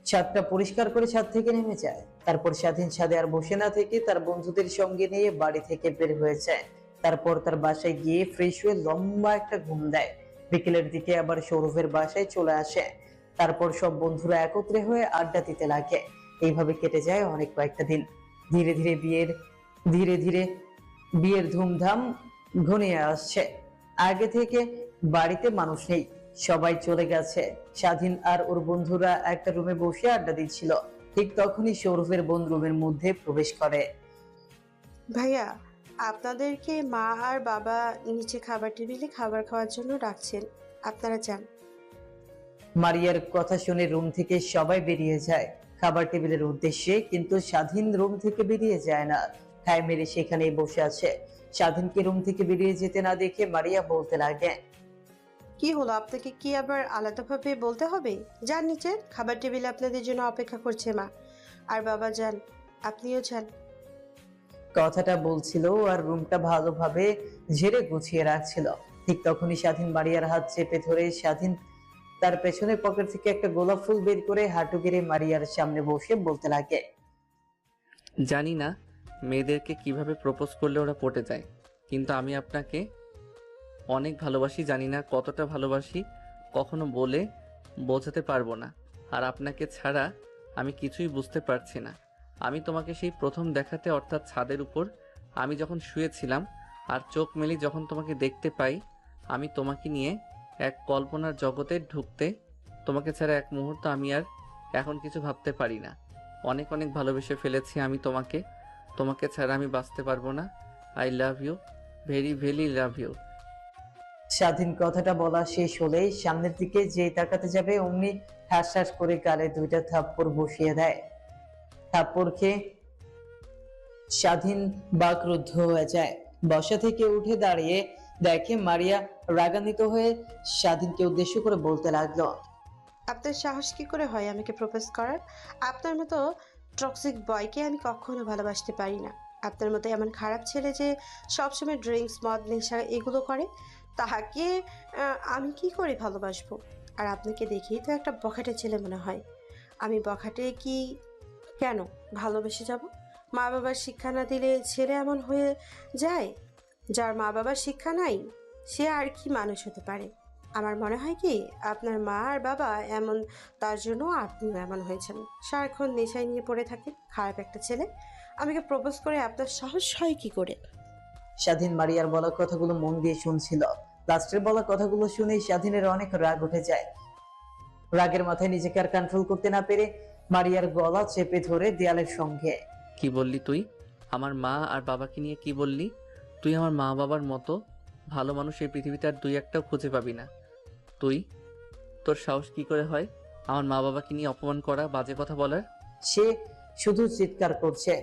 ছাদটা পরিষ্কার করে ছাদ থেকে নেমে যায়। তারপর স্বাধীন ছাদে আর বসে না থেকে তার বন্ধুদের সঙ্গে নিয়ে বাড়ি থেকে বের হয়েছে। তারপর তার বাসায় গিয়ে ফ্রেশ হয়ে লম্বা একটা ঘুম দেয়। বিকেলের দিকে আবার সৌরভের বাসায় চলে আসে। তারপর সব বন্ধুরা একত্রে হয়ে আড্ডা দিতে লাগে। এইভাবে কেটে যায় অনেক কয়েকটা দিন। ধীরে ধীরে বিয়ের ধুমধাম ঘনিয়ে আসছে। আগে থেকে বাড়িতে মানুষ নেই, সবাই চলে গেছে। স্বাধীন আর ওর বন্ধুরা একটা রুমে বসে আড্ডা দিচ্ছিল। ঠিক তখনই সৌরভের বোন রুমের মধ্যে প্রবেশ করে। ভাইয়া, আপনাদেরকে মা আর বাবা নিচে খাবার টেবিলে খাবার খাওয়ার জন্য ডাকছেন, আপনারা যান। মারিয়ার কথা শুনে রুম থেকে সবাই বেরিয়ে যায় খাবার টেবিলের উদ্দেশ্যে, কিন্তু স্বাধীন রুম থেকে বেরিয়ে যায় না। খায় মেরে সেখানেই বসে আছে। স্বাধীনকে রুম থেকে বেরিয়ে যেতে না দেখে মারিয়া বলতে লাগে, কি হলো, আপনাকে কি আবার আলাদাভাবে বলতে হবে? যান নিচে, খাবার টেবিলে আপনাদের জন্য অপেক্ষা করছে মা আর বাবা। যান, আপনিও যান। কথাটা বলছিল আর রুমটা ভালোভাবে ঝেড়ে গুছিয়ে রাখছিল। ঠিক তখনই স্বাধীন মারিয়ার হাত চেপে ধরে স্বাধীন তার পেছনের পকেট থেকে একটা গোলাপ ফুল বের করে হাঁটু গেড়ে মারিয়ার সামনে বসে বলতে লাগে, জানি না মেয়েদেরকে কিভাবে প্রপোজ করলে ওরা পটে যায়, কিন্তু আমি আপনাকে অনেক ভালোবাসি। জানি না কতটা ভালোবাসি, কখনো বলে বোঝাতে পারবো না। আর আপনাকে ছাড়া আমি কিছুই বুঝতে পারছি না। আমি তোমাকে সেই প্রথম দেখাতে, অর্থাৎ ছাদের উপর আমি যখন শুয়েছিলাম আর চোখ মেলি যখন তোমাকে দেখতে পাই, আমি তোমাকে নিয়ে এক কল্পনার জগতে ঢুকতে, তোমাকে ছাড়া এক মুহূর্ত আমি আর এখন কিছু ভাবতে পারি না। অনেক অনেক ভালোবেসে ফেলেছি আমি তোমাকে। তোমাকে ছাড়া আমি বাঁচতে পারবো না। I love you. Very very love you. স্বাধীন কথাটা বলা শেষ হলেই সামনের দিকে যেই তাকাতে যাবে অমনি ঠাস ঠাস করে গালে দুইটা থাপ্পড় বসিয়ে দেয়। থাপ্পড় খেয়ে স্বাধীন বাকরুদ্ধ হয়ে যায়। বসা থেকে উঠে দাঁড়িয়ে দেখে মারিয়া রাগান্বিত হয়ে স্বাধীনকে উদ্দেশ্য করে বলতে লাগলো, আপনার সাহস কি করে হয় আমাকে প্রপোজ করার? আপনার মতো টক্সিক বয়কে আমি কখনো ভালোবাসতে পারি না। আপনার মতো এমন খারাপ ছেলে যে সবসময় ড্রিঙ্কস, মদ, নেশা এগুলো করে, তাহাকে আমি কি করে ভালোবাসবো? আর আপনাকে দেখেই তো একটা বখাটে ছেলে মনে হয়। আমি বখাটে কি কেন ভালোবেসে যাব? মা বাবার শিক্ষা না দিলে ছেলে এমন হয়ে যায়? যার মা বাবার শিক্ষা নাই সে আর কি মানুষ হতে পারে? আমার মনে হয় কি আপনার মা আর বাবা এমন, তার জন্য আপনিও এমন হয়েছেন। সারাক্ষণ নেশায় নিয়ে পড়ে থাকেন, খারাপ একটা ছেলে। আমাকে প্রপোজ করে আপনার সাহস হয় কি করে? স্বাধীন মারিয়ার বলা কথাগুলো মন দিয়ে শুনছিল। লাস্টের বলা কথাগুলো শুনে স্বাধীনের অনেক রাগ উঠে যায়। রাগের মাথায় নিজেকে আর কন্ট্রোল করতে না পেরে মারিয়ার গলা চেপে ধরে দেয়ালের সঙ্গে। কি বললি তুই? আমার মা আর বাবাকে নিয়ে কি বললি? তুই আমার মা বাবার মতো ভালো মানুষ এই পৃথিবীতে আর দুই একটাও খুঁজে পাবি না। তোর সাহস কি করে হয় আমার মা বাবাকে নিয়ে অপমান করা, বাজে কথা বলার? সে শুধু চিৎকার করছে।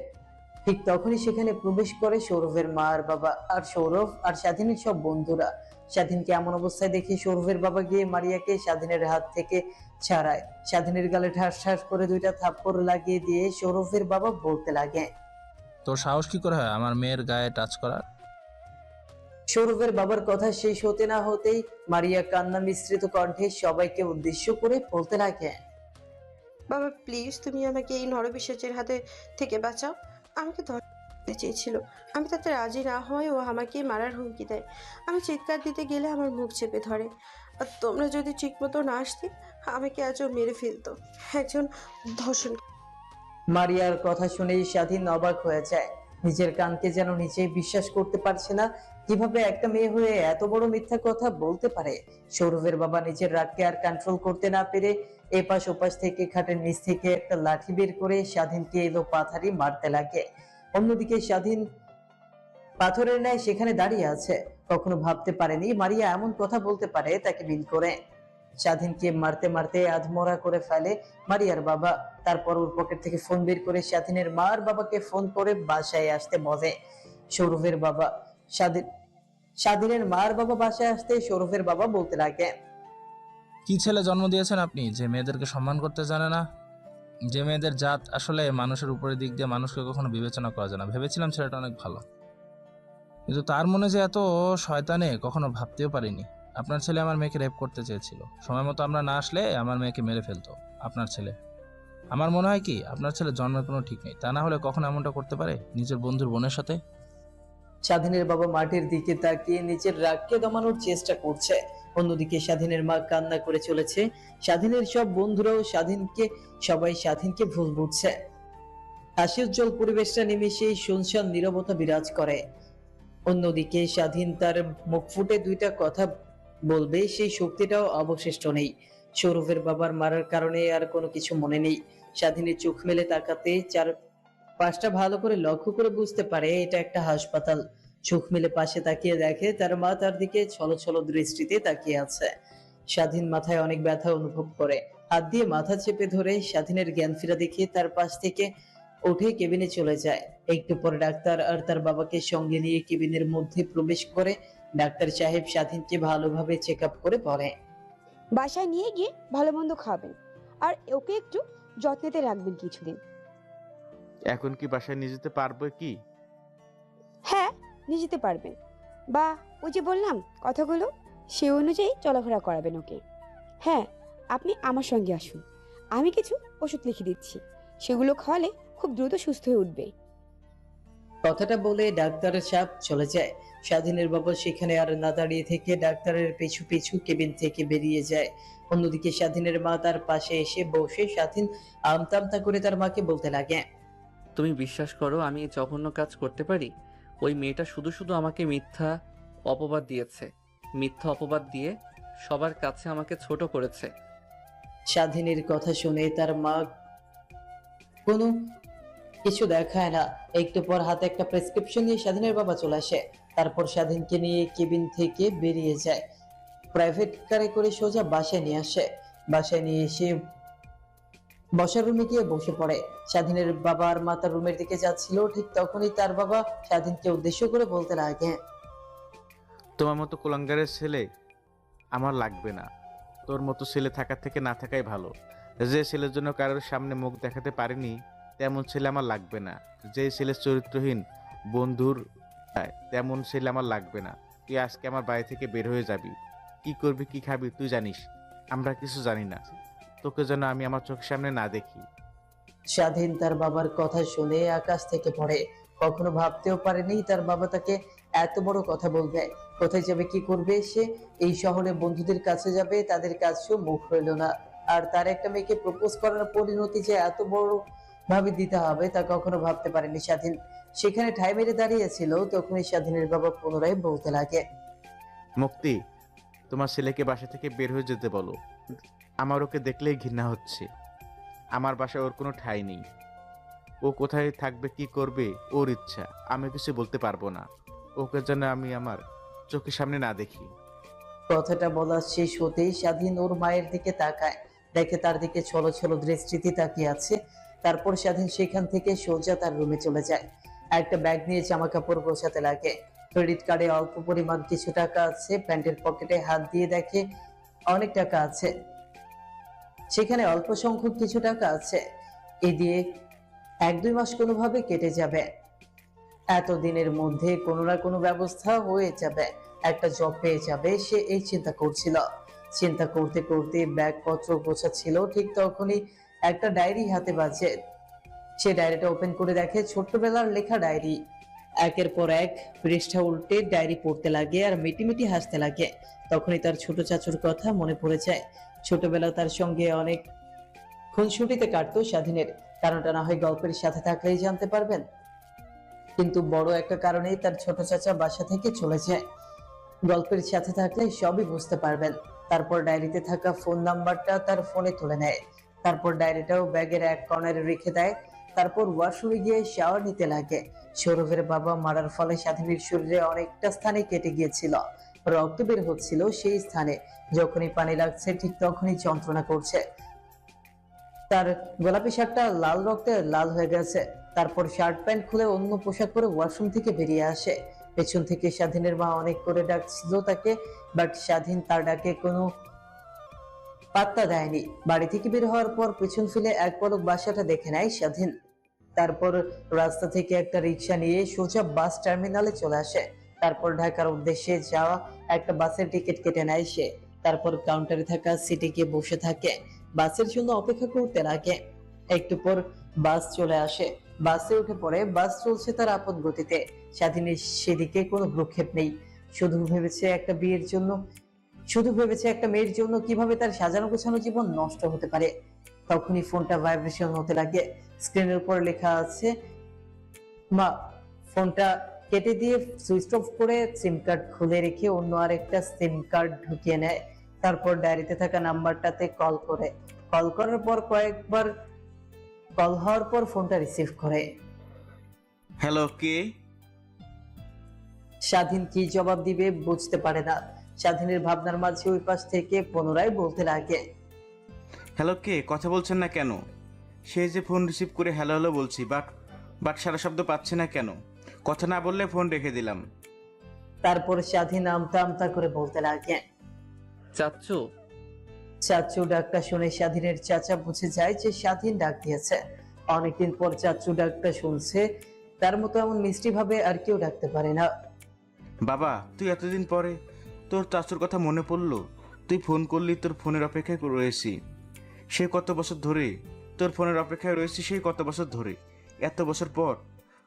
ঠিক তখনই সেখানে প্রবেশ করে সৌরভের মা আর বাবা, আর সৌরভ আর স্বাধীনের সব বন্ধুরা। স্বাধীনকে এমন অবস্থায় দেখে সৌরভের বাবা গিয়ে মারিয়াকে স্বাধীনের হাত থেকে ছাড়ায়। স্বাধীনের গালে ঠাস ঠাস করে দুইটা থাপ্পড় লাগিয়ে দিয়ে সৌরভের বাবা বলতে লাগে, তোর সাহস কি করে হয় আমার মেয়ের গায়ে টাচ করার? সৌরভের বাবার কথা শেষ হতে না হতেই মারিয়া কান্না মিশ্রিত কণ্ঠে সবাইকে উদ্দেশ্য করে বলতে লাগে, বাবা প্লিজ, তুমি আমাকে এই নরপিশাচের হাতে থেকে বাঁচাও। আমাকে ধরতে চেয়েছিল, আমি তাতে রাজি না হওয়ায় ও আমাকে মারার হুমকি দেয়। আমি চিৎকার দিতে গেলে আমার মুখ চেপে ধরে। আর তোমরা যদি ঠিকমতো না আসতে আমাকে আজও মেরে ফেলতো একজন ধর্ষণ। মারিয়ার কথা শুনেই স্বাধীন অবাক হয়ে যায়। নিজের কানকে যেন নিজেই বিশ্বাস করতে পারছে না। কিভাবে একটা মেয়ে হয়ে এত বড় মিথ্যা কথা বলতে পারে? সৌরভের বাবা নিজের রাগকে আর কন্ট্রোল করতে না পেরে এপাশ ওপাশ থেকে খাটের নিচ থেকে একটা লাঠি বের করে স্বাধীনকে এলো পাথারি মারতে লাগে। অন্যদিকে স্বাধীন পাথরের ন্যায় সেখানে দাঁড়িয়ে আছে। কখনো ভাবতে পারেনি মারিয়া এমন কথা বলতে পারে তাকে বিন করে। স্বাধীনকে মারতে মারতে আধমরা করে ফেলে মারিয়ার বাবা। তারপর ওর পকেট থেকে ফোন বের করে স্বাধীনের মা আর বাবাকে ফোন করে বাসায় আসতে বলে। সৌরভের বাবা স্বাধীনের মা আর বাবা বাসায় আসতে সৌরভের বাবা বলতে লাগে, কি ছেলে জন্ম দিয়েছেন আপনি যে মেয়েদেরকে সম্মান করতে জানে না, যে মেয়েদের জাত আসলে মানুষের উপরের দিক দিয়ে মানুষকে কখনো বিবেচনা করা যায় না। ভেবেছিলাম ছেলেটা অনেক ভালো, কিন্তু তার মনে যে এত শয়তানে কখনো ভাবতেও পারিনি। আপনার ছেলে আমার মেয়েকে রেপ করতে চেয়েছিল, সময় মতো আমরা না আসলে আমার মেয়েকে মেরে ফেলতো আপনার ছেলে। আমার মনে হয় কি আপনার ছেলে জন্মের কোনো ঠিক নেই, তা না হলে কখনো এমনটা করতে পারে নিজের বন্ধুর বোনের সাথে? স্বাধীনের বাবা মাটির দিকে তাকিয়ে নিজের রাগকে দমানোর চেষ্টা করছে। অন্যদিকে স্বাধীনের মা কান্না করে চলেছে। স্বাধীনের সব বন্ধুরাও সবাই স্বাধীনকে ভুল বুঝছে। হাসি উজ্জ্বল পরিবেশটা নিমেষেই শুনশান নীরবতা বিরাজ করে। অন্যদিকে স্বাধীন তার মুখ ফুটে দুইটা কথা বলবে সেই শক্তিটাও অবশিষ্ট নেই। সৌরভের বাবার মারার কারণে আর কোনো কিছু মনে নেই। স্বাধীনের চোখ মেলে তাকাতে চার পাঁচটা ভালো করে লক্ষ্য করে বুঝতে পারে এটা একটা হাসপাতাল। চোখ মেলে পাশে তাকিয়ে দেখে তার মা তার দিকে ছলছল দৃষ্টিতে তাকিয়ে আছে। স্বাধীন মাথায় অনেক ব্যথা অনুভব করে। হাত দিয়ে মাথা চেপে ধরে স্বাধীনের জ্ঞান ফেরা দেখে তার পাশ থেকে উঠে কেবিনে চলে যায়। একটু পরে ডাক্তার আর তার বাবাকে সঙ্গে নিয়ে কেবিনের মধ্যে প্রবেশ করে ডাক্তার সাহেব স্বাধীনকে ভালোভাবে চেক আপ করে বলে, বাসায় নিয়ে গিয়ে ভালো মন্দ খাবেন আর ওকে একটু যত্নেতে রাখবেন কিছুদিন। এখন কি বাসায় নিয়ে যেতে পারবো কি? হ্যাঁ, নিয়ে যেতে পারবেন, বা ওই যে বললাম কথাগুলো সে অনুযায়ী চলাফেরা করাবেন ওকে। হ্যাঁ, আপনি আমার সঙ্গে আসুন, আমি কিছু ওষুধ লিখে দিচ্ছি, সেগুলো খাওয়ালে খুব দ্রুত সুস্থ হয়ে উঠবে। কথাটা বলে ডাক্তারের সাহেব চলে যায়। স্বাধীনের বাবা সেখানে আর না দাঁড়িয়ে থেকে ডাক্তারের পিছু পিছু কেবিন থেকে বেরিয়ে যায়। অন্যদিকে স্বাধীনের মা তার পাশে এসে বসে স্বাধীন আমতা আমতা করে তার মাকে বলতে লাগে, তুমি বিশ্বাস করো আমি এই জঘন্য কাজ করতে পারি? ওই মেয়েটা শুধু শুধু আমাকে মিথ্যা অপবাদ দিয়েছে, মিথ্যা অপবাদ দিয়ে সবার কাছে আমাকে ছোট করেছে। স্বাধীনের কথা শুনে তার মা কোনো কিছু দেখায় না। একটু পর হাতে একটা প্রেসক্রিপশন নিয়ে স্বাধীনের বাবা চলে আসে। তারপর স্বাধীনকে নিয়ে কেবিন থেকে বেরিয়ে যায়। প্রাইভেট কারে করে সোজা বাসায় নিয়ে আসে। বাসায় নিয়ে এসে বসার রুমে গিয়ে বসে পড়ে। স্বাধীনের বাবা আর মা তার রুমের দিকে যাচ্ছিল, ঠিক তখনই তার বাবা স্বাধীনকে উদ্দেশ্য করে বলতে লাগে, তোমার মতো কুলাঙ্গারের ছেলে আমার লাগবে না। তোর মতো ছেলে থাকার থেকে না থাকাই ভালো। যে ছেলের জন্য কারোর সামনে মুখ দেখাতে পারিনি তেমন ছেলে আমার লাগবে না। যে ছেলে চরিত্রহীন বন্ধুর তেমন ছেলে আমার লাগবে না। তুই আজকে আমার বাড়ি থেকে বের হয়ে যাবি। কি করবি কি খাবি তুই জানিস, আমরা কিছু জানি না। তোকে যেন আমি আমার চোখের সামনে না দেখি। স্বাধীন তার বাবার কথা শুনে আকাশ থেকে পড়ে। কখনো ভাবতেও পারেনি তার বাবা তাকে এত বড় কথা বলবে। কোথায় যাবে, কি করবে সে? এই শহরে বন্ধুদের কাছে যাবে, তাদের কাছেও মুখ রইল না। আর তার একটা মেয়েকে প্রপোজ করার পরিণতি যে এত বড় ভাবে দিতে হবে তা কখনো ভাবতে পারেনি স্বাধীন। সেখানে ঠাই মেরে দাঁড়িয়েছিল, তখনই স্বাধীনের বাবা পুনরায় বলতে লাগে, মুক্তি, তোমার ছেলেকে বাসা থেকে বের হয়ে যেতে বলো। আমার ওকে দেখলেই ঘৃণা হচ্ছে। আমার বাসায় ওর কোনো ঠাঁই নেই। ও কোথায় থাকবে কি করবে ওর ইচ্ছা, আমি কিছু বলতে পারবো না। ওকে যেন আমি আমার চোখের সামনে না দেখি। কথাটা বলা শেষ হতেই স্বাধীন ওর মায়ের দিকে তাকায়, দেখে তার দিকে ছলো ছলো দৃষ্টিতে তাকিয়ে আছে। তারপর স্বাধীন সেখান থেকে সোজা তার রুমে চলে যায়। একটা ব্যাগ নিয়ে জামা কাপড় গোছাতে লাগে। ক্রেডিট কার্ডে অল্প পরিমাণ কিছু টাকা আছে। প্যান্টের পকেটে হাত দিয়ে দেখে অনেক টাকা আছে। সেখানে অল্প সংখ্যক কিছু টাকা আছে। এ দিয়ে 1-2 মাস কোনোভাবে কেটে যাবে। এতদিনের মধ্যে কোনো না কোনো ব্যবস্থা হয়ে যাবে, একটা জব পেয়ে যাবে। সে এই চিন্তা করছিল। চিন্তা করতে করতে ব্যাগপত্র গোছাচ্ছিল, ঠিক তখনই একটা ডায়েরি হাতে বাজে। সে ডায়েরিটা ওপেন করে দেখে ছোট্টবেলার লেখা ডায়েরি। একের পর এক পৃষ্ঠা উল্টে ডায়েরি পড়তে লাগে আর মিটিমিটি হাসতে লাগে। তখনই তার ছোট চাচুর কথা মনে পড়ে যায়। ছোটবেলা তার সঙ্গে অনেক খুনসুটিতে কাটতো স্বাধীনের। কারণটা না হয় গল্পের সাথে থাকলেই জানতে পারবেন, কিন্তু বড় একটা কারণেই তার ছোট চাচা বাসা থেকে চলে যায়। গল্পের সাথে থাকলে সবই বুঝতে পারবেন। তারপর ডায়েরিতে থাকা ফোন নাম্বারটা তার ফোনে তুলে নেয়। তারপর ডায়েরিটাও ব্যাগের এক কর্নারে রেখে দেয়। তারপর ওয়াশরুমে গিয়ে শাওয়ার নিতে লাগে। সৌরভের বাবা মারার ফলে স্বাধীনের শরীরে অনেকটা স্থানে কেটে গিয়েছিল, রক্ত বের হচ্ছিল সেই স্থানে। যখনই পানি লাগছে ঠিক তখনই যন্ত্রণা করছে। তার গোলাপি শার্টটা লাল রক্তে লাল হয়ে গেছে। তারপর শার্ট প্যান্ট খুলে অন্য পোশাক পরে ওয়াশরুম থেকে বেরিয়ে আসে। পেছন থেকে স্বাধীনের মা অনেক করে ডাকছিল তাকে, বাট স্বাধীন তার ডাকে কোনো পাত্তা দেয়নি। বাড়ি থেকে বের হওয়ার পর পেছন ফিরে এক পলক বাসাটা দেখে নেয় স্বাধীন। তারপর রাস্তা থেকে একটা রিক্সা নিয়ে সোজা বাস টার্মিনালে চলে আসে। তারপর ঢাকার উদ্দেশ্যে যাওয়া একটা বাসের টিকিট কেটে নেয় সে। তারপর কাউন্টারে থাকা সিটে গিয়ে বসে থাকে, বাসের জন্য অপেক্ষা করতে লাগে। একটু পর বাস চলে আসে। বাসে উঠে পড়ে। বাস চলছে তার আপন গতিতে। স্বাধীনের সেদিকে কোনো ভ্রুক্ষেপ নেই। শুধু ভেবেছে একটা মেয়ের জন্য কিভাবে তার সাজানো গোছানো জীবন নষ্ট হতে পারে। তখনই ফোনটা ভাইব্রেশন হতে লাগে। স্ক্রিনের উপর লেখা আছে মা। ফোনটা কেটে দিয়ে সুইচ অফ করে সিম কার্ড খুলে রেখে অন্য আরেকটা সিম কার্ড ঢুকিয়ে নেয়। তারপর ডায়েরিতে থাকা নাম্বারটাতে কল করে। কল করার পর কয়েকবার কল হওয়ার পর ফোনটা রিসিভ করে। হ্যালো, কে? স্বাধীন কি জবাব দিবে বুঝতে পারে না। স্বাধীনের ভাবনার মাঝে ওই পাশ থেকে পুনরায় বলতে লাগে, হ্যালো, কে? কথা বলছেন না কেন? সে যে ফোন রিসিভ করে হ্যালো হ্যালো বলছি, বাট সারা শব্দ পাচ্ছে না কেন? কথা না বললে ফোন রেখে দিলাম। তারপর স্বাধীন আমতা আমতা করে বলতে লাগে, চাচ্চু। চাচু ডাকটা শুনে স্বাধীনের চাচা বুঝে যায় যে স্বাধীন ডাক দিয়েছে। অনেকদিন পর চাচু ডাকটা শুনছে। তার মতো এমন মিষ্টি ভাবে আর কেউ ডাকতে পারে না। বাবা, তুই এতদিন পরে তোর চাচুর কথা মনে পড়লো? তুই ফোন করলি, তোর ফোনের অপেক্ষায় রয়েছি সে কত বছর ধরে। তোর ফোনের অপেক্ষায় রয়েছি সেই কত বছর ধরে। এত বছর পর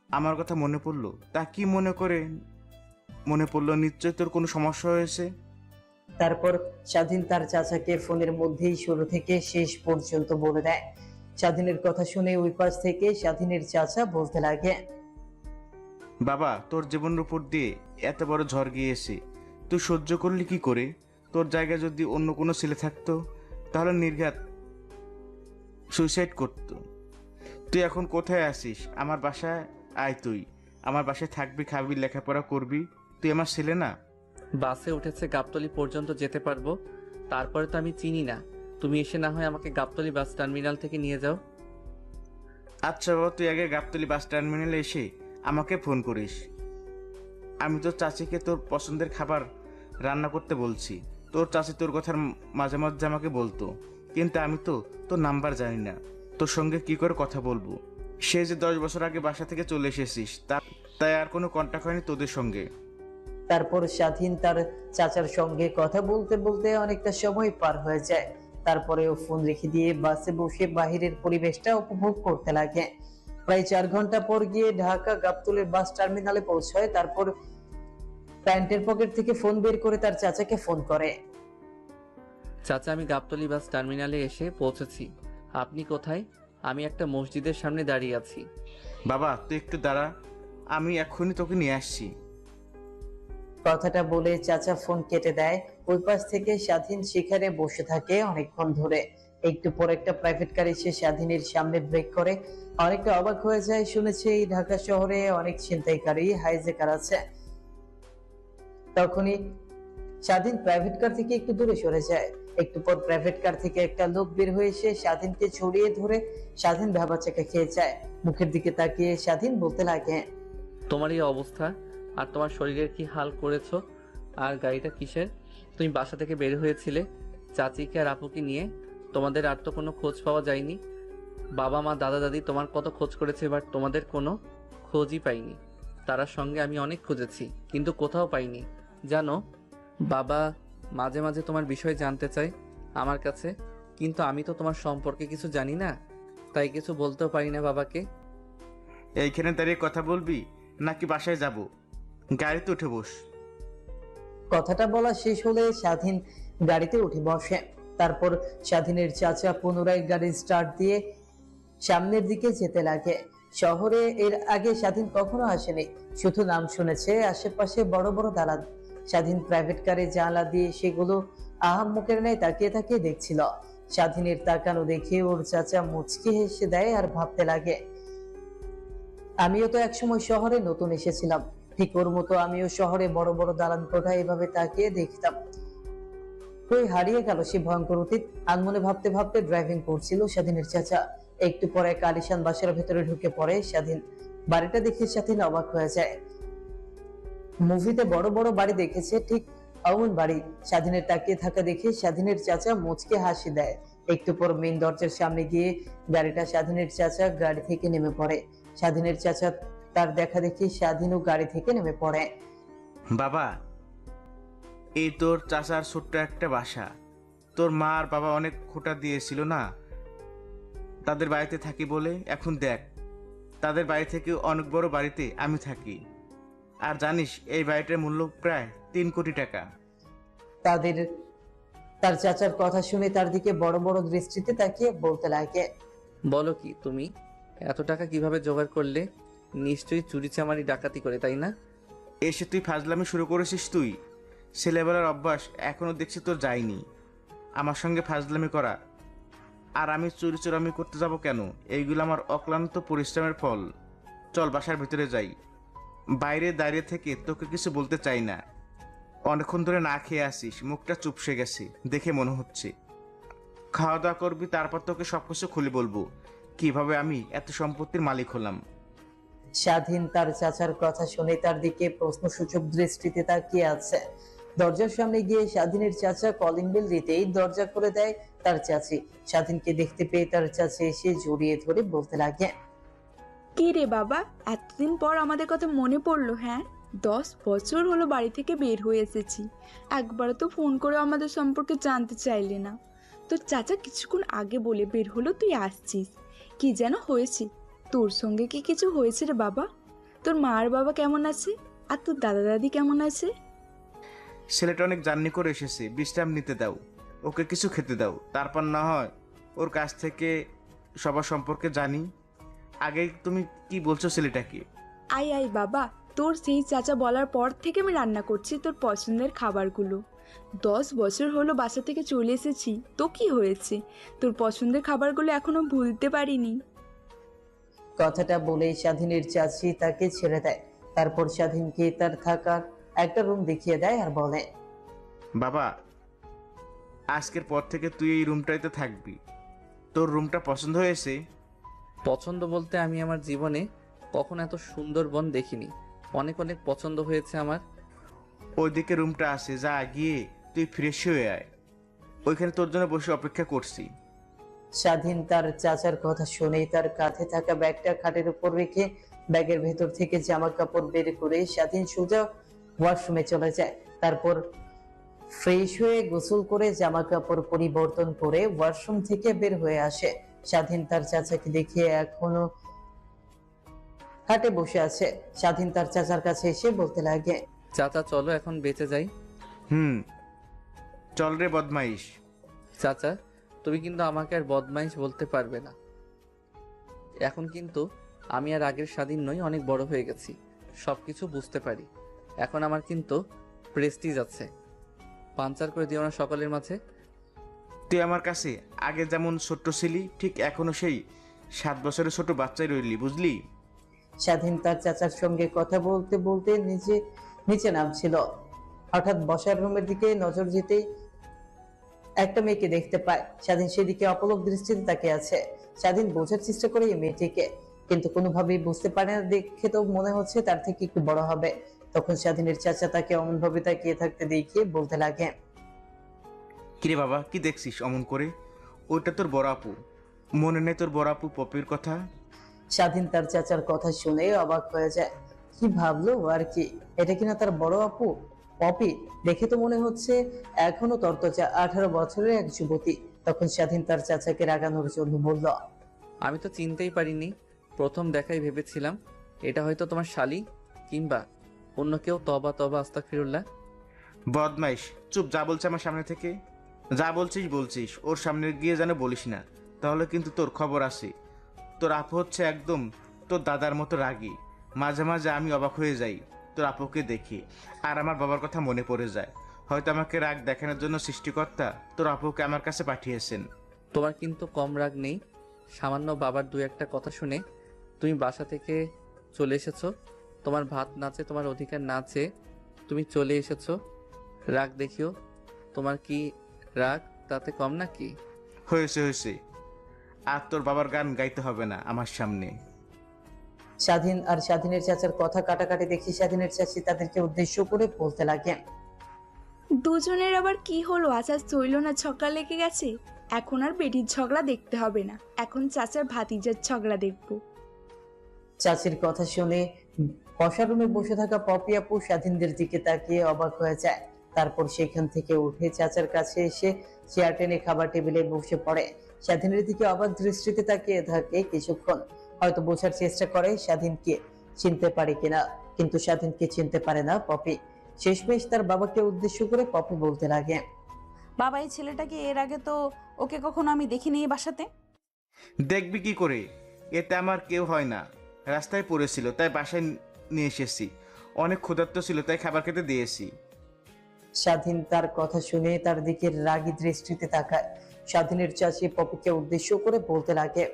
আমার কথা মনে পড়লো। তা কি মনে পড়লো? নিশ্চয় তোর কোনো সমস্যা হয়েছে। তারপর স্বাধীন তার চাচাকে ফোনের মধ্যেই শুরু থেকে শেষ পর্যন্ত বলে দেয়। স্বাধীনের কথা শুনে ওই পাশ থেকে স্বাধীনের চাচা বলতে লাগে, বাবা, তোর জীবনের উপর দিয়ে এত বড় ঝড় গিয়েছে, তুই সহ্য করলি কি করে? তোর জায়গায় যদি অন্য কোনো ছেলে থাকতো তাহলে নির্ঘাত সুইসাইড করত। তুই এখন কোথায় আসিস? আমার বাসায় আয় তুই। আমার বাসায় থাকবি, খাবি, লেখাপড়া করবি। তুই আমার ছেলে না? বাসে উঠেছে গাবতলী পর্যন্ত যেতে পারবো, তারপরে তো আমি চিনি না। তুমি এসে না হয় আমাকে গাবতলী বাস টার্মিনাল থেকে নিয়ে যাও। আচ্ছা বাবা, তুই আগে গাবতলী বাস টার্মিনালে এসে আমাকে ফোন করিস। আমি তোর চাচিকে তোর পছন্দের খাবার রান্না করতে বলছি। তোর চাচি তোর কথার মাঝে মাঝে আমাকে বলতো, কিন্তু আমি তো তোর নাম্বার জানি না, তোর সঙ্গে কি করে কথা বলবো। সে যে 10 বছর আগে বাসা থেকে চলে এসেছিস, তাই আর কোনো কন্ট্যাক্ট হয়নি তোদের সঙ্গে। তারপর স্বাধীন তার চাচার সঙ্গে কথা বলতে বলতে অনেকটা সময় পার হয়ে যায়। তারপরেও ফোন রেখে দিয়ে বাসে বসে বাহিরের পরিবেশটা উপভোগ করতে লাগে। প্রায় 4 ঘন্টা পর গিয়ে ঢাকা গাবতলীর বাস টার্মিনালে পৌঁছায়। তারপর প্যান্টের পকেট থেকে ফোন বের করে তার চাচাকে ফোন করে। চাচা, আমি গাবতলী বাস টার্মিনালে এসে পৌঁছেছি। আপনি কোথায়? আমি একটা মসজিদের সামনে দাঁড়িয়ে আছি। বাবা তুই একটু দাঁড়া, আমি এক্ষুনি তোকে নিয়ে আসছি। কথাটা বলে চাচা ফোন কেটে দেয়। ওই পাশ থেকে স্বাধীন সেখানে বসে থাকে অনেকক্ষণ ধরে। একটু পর একটা প্রাইভেট গাড়ি এসে স্বাধীনের সামনে ব্রেক করে। অনেকটা অবাক হয়ে যায়, শুনেছে এই ঢাকা শহরে অনেক ছিনতাইকারী, হাইজ্যাকার আছে। তখনই স্বাধীন প্রাইভেট কার থেকে একটু দূরে সরে যায়। একটু পর প্রাইভেট কার থেকে একটা লোক বের হয়ে এসে স্বাধীনকে ছড়িয়ে ধরে স্বাধীন ভ্যাবাচাকা খেয়ে যায়। মুখের দিকে তাকিয়ে স্বাধীন বলতে লাগে, তোমার এই অবস্থা আর তোমার শরীরের কি হাল করেছো? আর গাড়িটা কিসের? তুমি বাসা থেকে বের হয়েছিলে চাচিকে আর আপুকে নিয়ে। তোমাদের আর তো কোনো খোঁজ পাওয়া যায়নি। বাবা মা দাদা দাদি তোমার কত খোঁজ করেছে, বাট তোমাদের কোনো খোঁজই পাইনি। তার সঙ্গে আমি অনেক খুঁজেছি, কিন্তু কোথাও পাইনি। জানো, বাবা মাঝে মাঝে তোমার বিষয় জানতে চায় আমার কাছে, কিন্তু আমি তো তোমার সম্পর্কে কিছু জানি না, তাই কিছু বলতেও পারি না বাবাকে। এইখানে দাঁড়িয়ে কথা বলবি নাকি বাসায় যাব? গাড়িতে উঠে বস। কথাটা বলা শেষ হলে স্বাধীন গাড়িতে উঠে বসে। তারপর স্বাধীনের চাচা পুনরায় গাড়ি স্টার্ট দিয়ে সামনের দিকে যেতে লাগে। শহরে এর আগে স্বাধীন কখনো আসেনি, শুধু নাম শুনেছে। আশেপাশে বড় বড় দালান। স্বাধীন প্রাইভেট কারে জানলা দিয়ে সেগুলো আহাম্মকের ন্যায় তাকিয়ে তাকিয়ে দেখছিল। স্বাধীনের তাকানো দেখে ওর চাচা মুচকি হেসে দেয় আর ভাবতে লাগে, আমিও তো একসময় শহরে নতুন এসেছিলাম, ঠিক ওর মতো আমিও শহরে বড় বড় দালান কোঠা এভাবে তাকিয়ে দেখতাম। কই হারিয়ে গেল সে ভয়ঙ্কর অতীত? আনমনে ভাবতে ভাবতে ড্রাইভিং করছিল স্বাধীনের চাচা। একটু পরে এক আলিশান বাসার ভেতরে ঢুকে পড়ে স্বাধীন। বাড়িটা দেখে স্বাধীন অবাক হয়ে যায়। মুভিতে বড় বড় বাড়ি দেখেছে, ঠিক অমন বাড়ি। স্বাধীনের তাকিয়ে থাকা দেখে স্বাধীনের চাচা মুচকে হাসি দেয়। একটু পর মেইন দরজার সামনে গিয়ে গাড়িটা স্বাধীনের চাচা গাড়ি থেকে নেমে পড়ে। স্বাধীনের চাচা তার দেখা দেখি স্বাধীনও গাড়ি থেকে নেমে পড়ে। বাবা, এই তোর চাচার ছোট্ট একটা বাসা। তোর মা আর বাবা অনেক খোঁটা দিয়েছিল না তাদের বাড়িতে থাকি বলে। এখন দেখ, তাদের বাড়ি থেকে অনেক বড় বাড়িতে আমি থাকি। আর জানিস এই বাড়িটার মূল্য প্রায় 3 কোটি টাকা। তার চাচার কথা শুনে তার দিকে বড় বড় দৃষ্টিতে তাকিয়ে বলতে লাগে, বলো কি, তুমি এত টাকা কিভাবে জোগাড় করলে? নিশ্চয়ই চুরি চামারি ডাকাতি করে, তাই না? এসে তুই ফাজলামি শুরু করেছিস। তুই ছেলেবেলার অভ্যাস এখনো দেখছি তোর যায়নি, আমার সঙ্গে ফাজলামি করা। আর আমি চুরি চোরামি করতে যাব কেন? এইগুলো আমার অক্লান্ত পরিশ্রমের ফল। চল বাসার ভিতরে যাই। বাইরে দাঁড়িয়ে থেকে তোকে কিছু বলতে চাই না। অনেকক্ষণ ধরে না খেয়ে আসিস, মুখটা চুপসে গেছে দেখে মনে হচ্ছে। খাওয়া দাওয়া করবি, তারপর তোকে সবকিছু খুলে বলবো কিভাবে আমি এত সম্পত্তির মালিক হলাম। স্বাধীন তার চাচার কথা শুনে তার দিকে প্রশ্নসূচক দৃষ্টিতে তাকিয়ে আছে। দরজার সামনে গিয়ে স্বাধীনের চাচা কলিং বেল দিতেই দরজা খুলে দেয় তার চাচি। স্বাধীনকে দেখতে পেয়ে তার চাচি এসে জড়িয়ে ধরে বলতে লাগে, কি রে বাবা, এতদিন পর আমাদের কথা মনে পড়লো? হ্যাঁ, 10 বছর হলো বাড়ি থেকে বের হয়ে এসেছি, একবারও তো ফোন করে আমাদের সম্পর্কে জানতে চাইলে না। তোর চাচা কিছুক্ষণ আগে বলে বের হলো তুই আসছিস। কি যেন হয়েছে? তোর সঙ্গে কি কিছু হয়েছে রে বাবা? তোর মা আর বাবা কেমন আছে? আর তোর দাদা দাদি কেমন আছে? ছেলেটা অনেক জার্নি করে এসেছে, বিশ্রাম নিতে দাও, ওকে কিছু খেতে দাও, তারপর না হয় ওর কাছ থেকে সবার সম্পর্কে জানি। আগে তুমি কি বলছো ছেলেটাকে? আয় আয় বাবা, তোর সেই চাচা বলার পর থেকে আমি রান্না করছি তোর পছন্দের খাবারগুলো। 10 বছর হলো বাসা থেকে চলে এসেছি, তো কি হয়েছে? তোর পছন্দের খাবারগুলো এখনো ভুলতে পারিনি। কথাটা বলেই স্বাধীনের চাচি তাকে ছেড়ে দেয়। তারপর স্বাধীনকে তার থাকার একটা রুম দেখিয়ে দেয় আর বলে, বাবা, আজকের পর থেকে তুই এই রুমটাইতে থাকবি। তোর রুমটা পছন্দ হয়েছে? পছন্দ বলতে আমি আমার জীবনে কখনো এত সুন্দর বন দেখিনি। অনেক অনেক পছন্দ হয়েছে আমার। ওইদিকে রুমটা আছে, যা গিয়ে তুই ফ্রেশ হয়ে আয়। ওইখানে তোর জন্য বসে অপেক্ষা করছি। স্বাধীন তার চাচার কথা শুনেই তার কাঁধে থাকা ব্যাগটা খাটের উপর রেখে ব্যাগের ভেতর থেকে জামা কাপড় বের করে স্বাধীন সোজা ওয়াশরুমে চলে যায়। তারপর ফ্রেশ হয়ে গোসল করে জামা কাপড় পরিবর্তন করে ওয়াশরুম থেকে বের হয়ে আসে। স্বাধীন তার চাচাকে দেখে এখনো খাটে বসে আছে। স্বাধীন তার চাচার কাছে এসে বলতে লাগে, চাচা চলো এখন বেঁচে যাই। চল রে বদমাইশ। চাচা, তুমি কিন্তু আমাকে আর বদমাইশ বলতে পারবে না। এখন কিন্তু আমি আর আগের স্বাধীন নই, অনেক বড় হয়ে গেছি, সবকিছু বুঝতে পারি। এখন আমার কিন্তু প্রেস্টিজ আছে। পাঞ্চার করে দিও না সকলের মাঝে। তুই আমার কাছে আগে যেমন ছোট্ট ছিলি, ঠিক এখনো সেই 7 বছরের ছোট বাচ্চাই রইলি, বুঝলি? স্বাধীন তার চাচার সঙ্গে কথা বলতে বলতে নিচে নামছিল। হঠাৎ বসার রুমের দিকে নজর যেতেই একটা মেয়েকে দেখতে পায়। স্বাধীন সেদিকে অপলক দৃষ্টিতে তাকিয়ে আছে। স্বাধীন বোঝার চেষ্টা করে এই মেয়েটিকে, কিন্তু কোনোভাবেই বুঝতে পারে না। দেখে তো মনে হচ্ছে তার থেকে একটু বড় হবে। তখন স্বাধীনের চাচা তাকে অমন ভাবে তাকিয়ে থাকতে দেখে বলতে লাগে, কিরে বাবা, কি দেখছিস অমন করে? ওইটা তোর বড় আপু। মনে নেই তোর বড় আপু পপির কথা? স্বাধীন তার চাচার কথা শুনে অবাক হয়ে যায়। কি ভাবলো আর কি, এটা কিনা তার বড় আপু পপি? দেখে তো মনে হচ্ছে এখনো তরতাজা 18 বছরের এক যুবতী। তখন স্বাধীন তার চাচাকে রাগানোর জন্য বলল, আমি তো চিনতেই পারিনি। প্রথম দেখাই ভেবেছিলাম এটা হয়তো তোমার শালি কিংবা অন্য কেউ। তবা তবা আস্তাগফিরুল্লাহ। বদমাইশ, চুপ। যা বলছে আমার সামনে থেকে, যা বলছিস ওর সামনে গিয়ে যেন বলিস না, তাহলে কিন্তু তোর খবর আছে। তোর আপু হচ্ছে একদম তোর দাদার মতো রাগী। মাঝে মাঝে আমি অবাক হয়ে যাই তোর আপুকে দেখি, আর আমার বাবার কথা মনে পড়ে যায়। হয়তো আমাকে রাগ দেখানোর জন্য সৃষ্টিকর্তা তোর আপুকে আমার কাছে পাঠিয়েছেন। তোমার কিন্তু কম রাগ নেই। সামান্য বাবার দু একটা কথা শুনে তুমি বাসা থেকে চলে এসেছো। তোমার ভাত নাচে তোমার অধিকার নাচে তুমি চলে এসেছো। রাগ দেখিও। তোমার কি রাগ তাতে কম নাকি? হয়েছে, আর তোর বাবার গান গাইতে হবে না আমার সামনে। স্বাধীন আর স্বাধীনের চাচার কথা কাটাকাটি দেখি স্বাধীনের চাচি তাদেরকে উদ্দেশ্য করে বলতে লাগে, দুজনের আবার কি হলো? আচার চইল না, ঝগড়া লেগে গেছে। এখন আর বেটির ঝগড়া দেখতে হবে না, এখন চাচার ভাতিজার ঝগড়া দেখবো। চাচির কথা শুনে বসার রুমে বসে থাকা পপি আপু স্বাধীনদের দিকে তাকিয়ে অবাক হয়ে যায়। তারপর সেখান থেকে উঠে চাচার কাছে এসে চেয়ার টেনে খাবার টেবিলে বসে পড়ে। স্বাধীনের দিকে অবাক দৃষ্টিতে তাকিয়ে থাকে কিছুক্ষণ। হয়তো বোঝার চেষ্টা করে স্বাধীনকে চিনতে পারে কিনা, কিন্তু স্বাধীনকে চিনতে পারে না পপি। শেষমেশ তার বাবাকে উদ্দেশ্য করে পপি বলতে লাগে, বাবা, এই ছেলেটাকে এর আগে তো ওকে কখনো আমি দেখিনি এই বাসাতে। দেখবি কি করে? এতে আমার কেউ হয় না। রাস্তায় পড়েছিল তাই বাসায় নিয়ে এসেছি। অনেক ক্ষুধার্ত ছিল তাই খাবার খেতে দিয়েছি। স্বাধীন তার কথা শুনে তার দিকে রাগী দৃষ্টিতে তাকায়। স্বাধীনের চাচি পপিকে উদ্দেশ্য করে বলতে লাগে,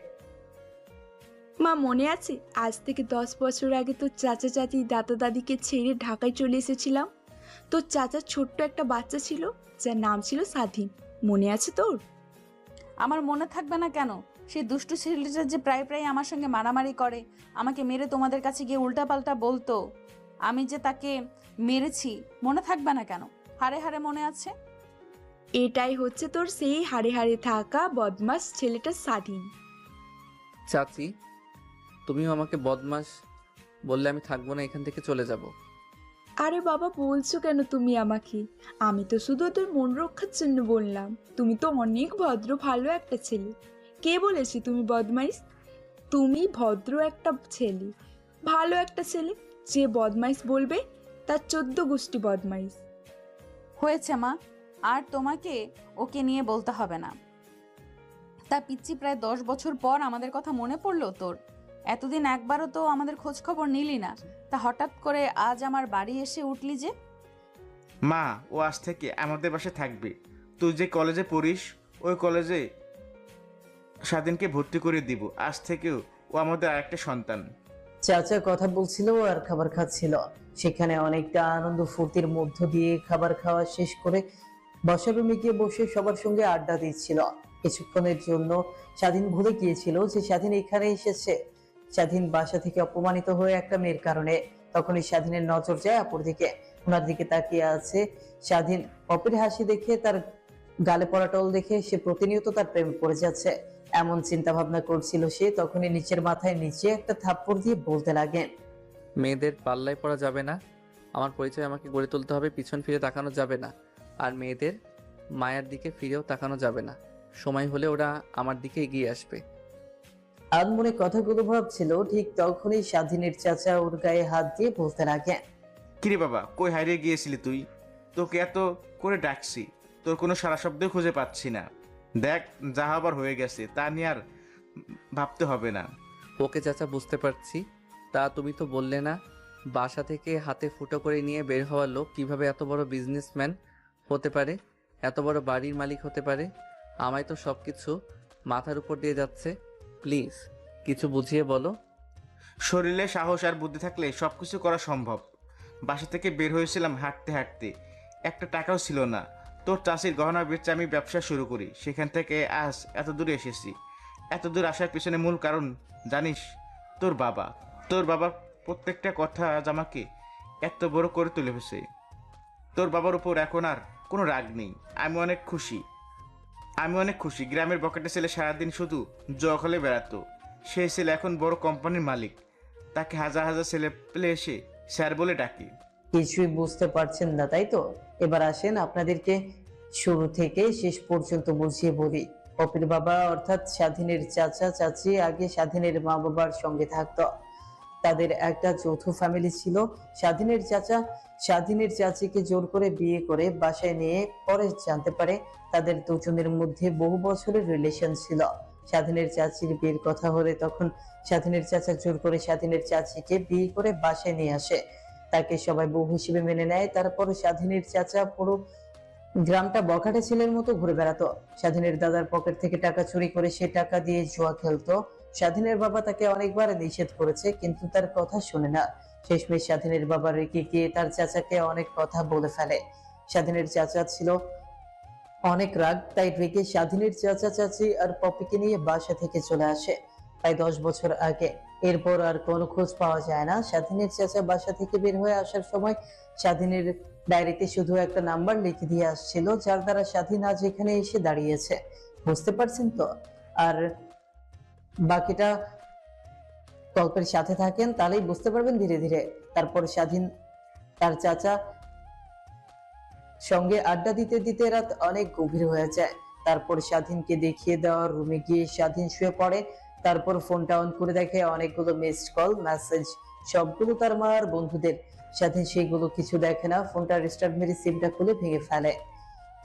মা, মনে আছে আজ থেকে 10 বছর আগে তোর চাচা চাচি দাদা দাদিকে ছেড়ে ঢাকায় চলে এসেছিলাম। তোর চাচার ছোট্ট একটা বাচ্চা ছিল যার নাম ছিল স্বাধীন, মনে আছে তোর? আমার মনে থাকবে না কেন? সেই দুষ্টু ছেলেটা যে প্রায় প্রায় আমার সঙ্গে মারামারি করে, আমাকে মেরে তোমাদের কাছে গিয়ে উল্টাপাল্টা বলতো, আমি যে তাকে মেরেছি, মনে থাকবে না কেন? হারে হারে মনে আছে। এটাই হচ্ছে তোর সেই হাড়ে হাড়ে থাকা বদমাস ছেলেটা স্বাধীন। চাচি, তুমিও আমাকে বদমাস বললে আমি থাকবো না, এখান থেকে চলে যাব। আরে বাবা, বলছো কেন তুমি আমাকে? আমি তো শুধু তোর মন রক্ষার জন্য বললাম। তুমি তো অনেক ভদ্র ভালো একটা ছেলে। কে বলেছি তুমি বদমাইশ? তুমি ভদ্র একটা ছেলে, ভালো একটা ছেলে। যে বদমাইশ বলবে তার 14 গোষ্ঠী বদমাইশ। হয়েছে মা, আর তোমাকে ওকে নিয়ে বলতে হবে না। তা পিচ্ছি, প্রায় 10 বছর পর আমাদের কথা মনে পড়লো তোর? এতদিন একবারও তো আমাদের খোঁজ খবর নিলি না, তা হঠাৎ করে আজ আমার বাড়ি এসে উঠলি যে? মা, ও আজ থেকে আমাদের বাসায় থাকবে। তুই যে কলেজে পড়িস ওই কলেজে স্বাধীনকে ভর্তি করে দিব। আজ থেকেও ও আমাদের আরেকটা সন্তান। চাচা কথা বলছিল আর খাবার খাচ্ছিল। সেখানে অনেকটা আনন্দ ফুর্তির মধ্য দিয়ে খাবার খাওয়া শেষ করে বসার রুমে গিয়ে বসে সবার সঙ্গে আড্ডা দিচ্ছিল। কিছুক্ষণের জন্য স্বাধীন ভুলে গিয়েছিল যে স্বাধীন এখানে এসেছে। স্বাধীন বাসা থেকে অপমানিত হয়ে একটা মেয়ের কারণে। তখনই স্বাধীনের নজর যায় অপর দিকে। ওনার দিকে তাকিয়ে আছে স্বাধীন। অপের হাসি দেখে, তার গালে পড়া টোল দেখে সে প্রতিনিয়ত তার প্রেমে পড়ে যাচ্ছে এমন চিন্তা ভাবনা করছিল সে। তখনই নিচের মাথায় নিচে একটা থাপ্পড় দিয়ে বলতে লাগে, মেয়েদের পাল্লায় পড়া যাবে না। আমার পরিচয় আমাকে গড়ে তুলতে হবে, পিছন ফিরে তাকানো যাবে না। আর মেয়েদের মায়ের দিকে ফিরেও তাকানো যাবে না। সময় হলে ওরা আমার দিকে এগিয়ে আসবে। আনমনে কথাগুলো ভাবছিল। ঠিক তখনই স্বাধীনের চাচা ওর গায়ে হাত দিয়ে বলতে লাগে, কিরে বাবা, কই হারিয়ে গিয়েছিলি তুই? তোকে এত করে ডাকছি, তোর কোনো সারা শব্দ খুঁজে পাচ্ছি না। দেখ, যা হবার হয়ে গেছে, তা নিয়ে আর ভাবতে হবে না। ওকে চাচা, বুঝতে পারছি। তা তুমি তো বললে না বাসা থেকে হাতে ফুটো করে নিয়ে বের হওয়া লোক কিভাবে এত বড় বিজনেসম্যান হতে পারে, এত বড় বাড়ির মালিক হতে পারে? আমায় তো সব কিছু মাথার উপর দিয়ে যাচ্ছে। প্লিজ কিছু বুঝিয়ে বলো। শরীরে সাহস আর বুদ্ধি থাকলে সবকিছু করা সম্ভব। বাসা থেকে বের হয়েছিলাম হাঁটতে হাঁটতে, একটা টাকাও ছিল না। তোর চাষির গহনা বেচে আমি ব্যবসা শুরু করি, সেখান থেকে আজ এত দূরে এসেছি। এত দূর আসার পিছনে মূল কারণ জানিস? তোর বাবা। তোর বাবার প্রত্যেকটা কথা আজ আমাকে এত বড় করে তুলেছে। তোর বাবার উপর এখন আর কোনো রাগ নেই। আমি অনেক খুশি। গ্রামের বকেটে ছেলে সারাদিন শুধু জগ হলে বেড়াতো, সেই ছেলে এখন বড় কোম্পানির মালিক। তাকে হাজার হাজার ছেলে পেলে এসে স্যার বলে ডাকে। কিছুই বুঝতে পারছেন না তাই তো? এবার আসেন আপনাদেরকে শুরু থেকে শেষ পর্যন্ত বুঝিয়ে বলি। অপির বাবা অর্থাৎ স্বাধীনের চাচা চাচি আগে স্বাধীনের মা বাবার সঙ্গে থাকতো। তাদের একটা যৌথ ফ্যামিলি ছিল। স্বাধীনের চাচা স্বাধীনের চাচিকে জোর করে বিয়ে করে বাসায় নিয়ে পরে জানতে পারে তাদের দুজনের মধ্যে বহু বছরের রিলেশন ছিল। স্বাধীনের চাচির বিয়ের কথা হলে তখন স্বাধীনের চাচা জোর করে স্বাধীনের চাচিকে বিয়ে করে বাসায় নিয়ে আসে। তাকে সবাই বউ হিসেবে মেনে নেয়। তারপর স্বাধীনের চাচা পুরো গ্রামটা বখাটে ছেলের মতো ঘুরে বেড়াতো। স্বাধীনের দাদার পকেট থেকে টাকা চুরি করে সে টাকা দিয়ে জুয়া খেলতো। স্বাধীনের বাবা তাকে অনেকবার নিষেধ করেছে, কিন্তু তার কথা শুনে না। শেষমেশ স্বাধীনের বাবা রেগে গিয়ে তার চাচাকে অনেক কথা বলে ফেলে। স্বাধীনের চাচা ছিল অনেক রাগ, তাই রেগে স্বাধীনের চাচা চাচি আর পপিকে নিয়ে বাসা থেকে চলে আসে প্রায় 10 বছর আগে। এরপর আর কোনো খোঁজ পাওয়া যায় না। স্বাধীনের চাচা বাসা থেকে বের হয়ে আসার সময় স্বাধীনের ডায়েরিতে শুধু একটা নাম্বার লিখে দিয়ে আসছিল, যার দ্বারা স্বাধীন আজ এখানে এসে দাঁড়িয়েছে। বুঝতে পারছেন তো? আর বাকিটা গল্পের সাথে থাকেন, তাহলেই বুঝতে পারবেন ধীরে ধীরে। তারপর স্বাধীন তার চাচা সঙ্গে আড্ডা দিতে দিতে রাত অনেক গভীর হয়ে যায়। তারপর স্বাধীনকে দেখিয়ে দেওয়ার রুমে গিয়ে স্বাধীন শুয়ে পড়ে। তারপর ফোনটা অন করে দেখে অনেকগুলো মিসড কল মেসেজ, সবগুলো তার মা আর বন্ধুদের। স্বাধীন সেইগুলো কিছু দেখে না, ফোনটা রিস্টার্ট মেরে সিমটা খুলে ভেঙে ফেলে।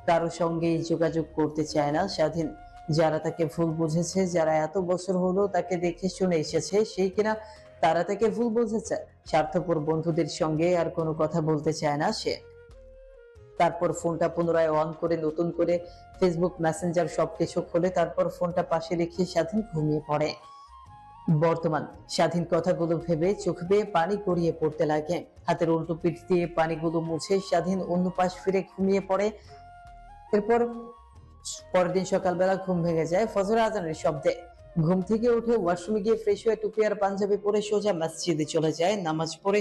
কারো সঙ্গে যোগাযোগ করতে চায় না স্বাধীন। যারা তাকে ভুল বুঝেছে, যারা এত বছর হলো তাকে দেখে শুনে এসেছে, সেই কিনা তারা তাকে ভুল বুঝেছে। স্বার্থপর বন্ধুদের সঙ্গে আর কোনো কথা বলতে চায় না সে। তারপর ফোনটা পুনরায় অন করে নতুন করে ফেসবুক মেসেঞ্জার সবকিছু খোলে। তারপর ফোনটা পাশে রেখে স্বাধীন ঘুমিয়ে পড়ে। বর্তমান স্বাধীন কথাগুলো ভেবে চোখ বেয়ে পানি গড়িয়ে পড়তে লাগে। হাতের উল্টো পিঠ দিয়ে পানিগুলো মুছে স্বাধীন অন্য পাশ ফিরে ঘুমিয়ে পড়ে। এরপর পরের দিন সকালবেলা ঘুম ভেঙে যায় ফজর আজানের শব্দে। ঘুম থেকে উঠে ওয়াশরুমে গিয়ে ফ্রেশ হয়ে টুপি আর পাঞ্জাবি পরে সোজা মসজিদে চলে যায়। নামাজ পড়ে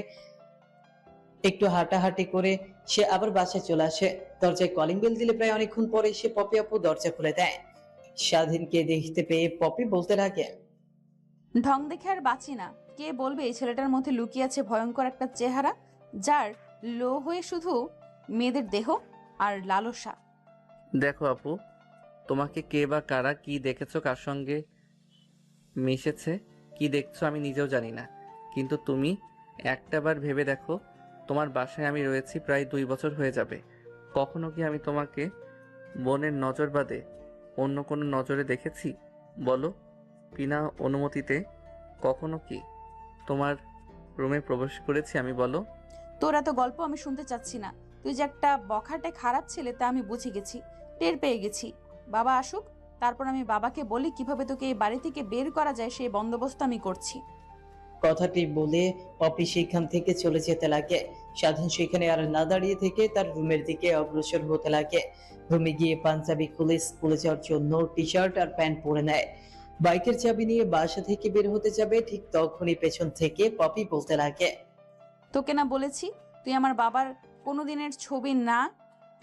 একটু হাঁটাহাঁটি করে সে আবার বাসায় চলে আসে। দরজায় কলিং বেল দিলে প্রায় অনেকক্ষণ পরে সে পপি আপু দরজা খুলে দেয়। স্বাধীনকে দেখতে পেয়ে পপি বলতে লাগে, ঢং দেখে আর বাঁচি না। কে বলবে এই ছেলেটার মধ্যে লুকিয়ে আছে ভয়ঙ্কর একটা চেহারা, যার লো হয়ে শুধু মেয়েদের দেহ আর লালসা। দেখো আপু, তোমাকে কে বা কারা কি দেখেছো, কার সঙ্গে মিশেছে, কি দেখছো আমি নিজেও জানি না। কিন্তু তুমি একটাবার ভেবে দেখো, তোমার বাসায় আমি রয়েছি প্রায় 2 বছর হয়ে যাবে। কখনো কি আমি তোমাকে বোনের নজর বাদে অন্য কোনো নজরে দেখেছি বলো? বিনা অনুমতিতে কখনো কি তোমার রুমে প্রবেশ করেছি আমি, বলো? তোর এত গল্প আমি শুনতে চাচ্ছি না। তুই যে একটা বখাটে খারাপ ছেলে তা আমি বুঝে গেছি, টের পেয়ে গেছি। বাবা আসুক, তারপর আমি বাবাকে বলি কিভাবে তোকে এই বাড়ি থেকে বের করা যায় সেই বন্দোবস্ত আমি করছি। কথাটি বলে পপি সেখান থেকে চলে যেতে লাগে। স্বাধীন সেখানে আর না দাঁড়িয়ে থেকে তার রুমের দিকে অগ্রসর হতে লাগে। রুমে গিয়ে পাঞ্জাবি খুলে স্কুলে যাওয়ার জন্য টি শার্ট আর প্যান্ট পরে নেয়। বাইকের চাবি নিয়ে বাসা থেকে বের হতে যাবে, ঠিক তখনই পেছন থেকে পপি বলতে লাগে, তোকে না বলেছি তুই আমার বাবার কোনো দিনের ছবি না,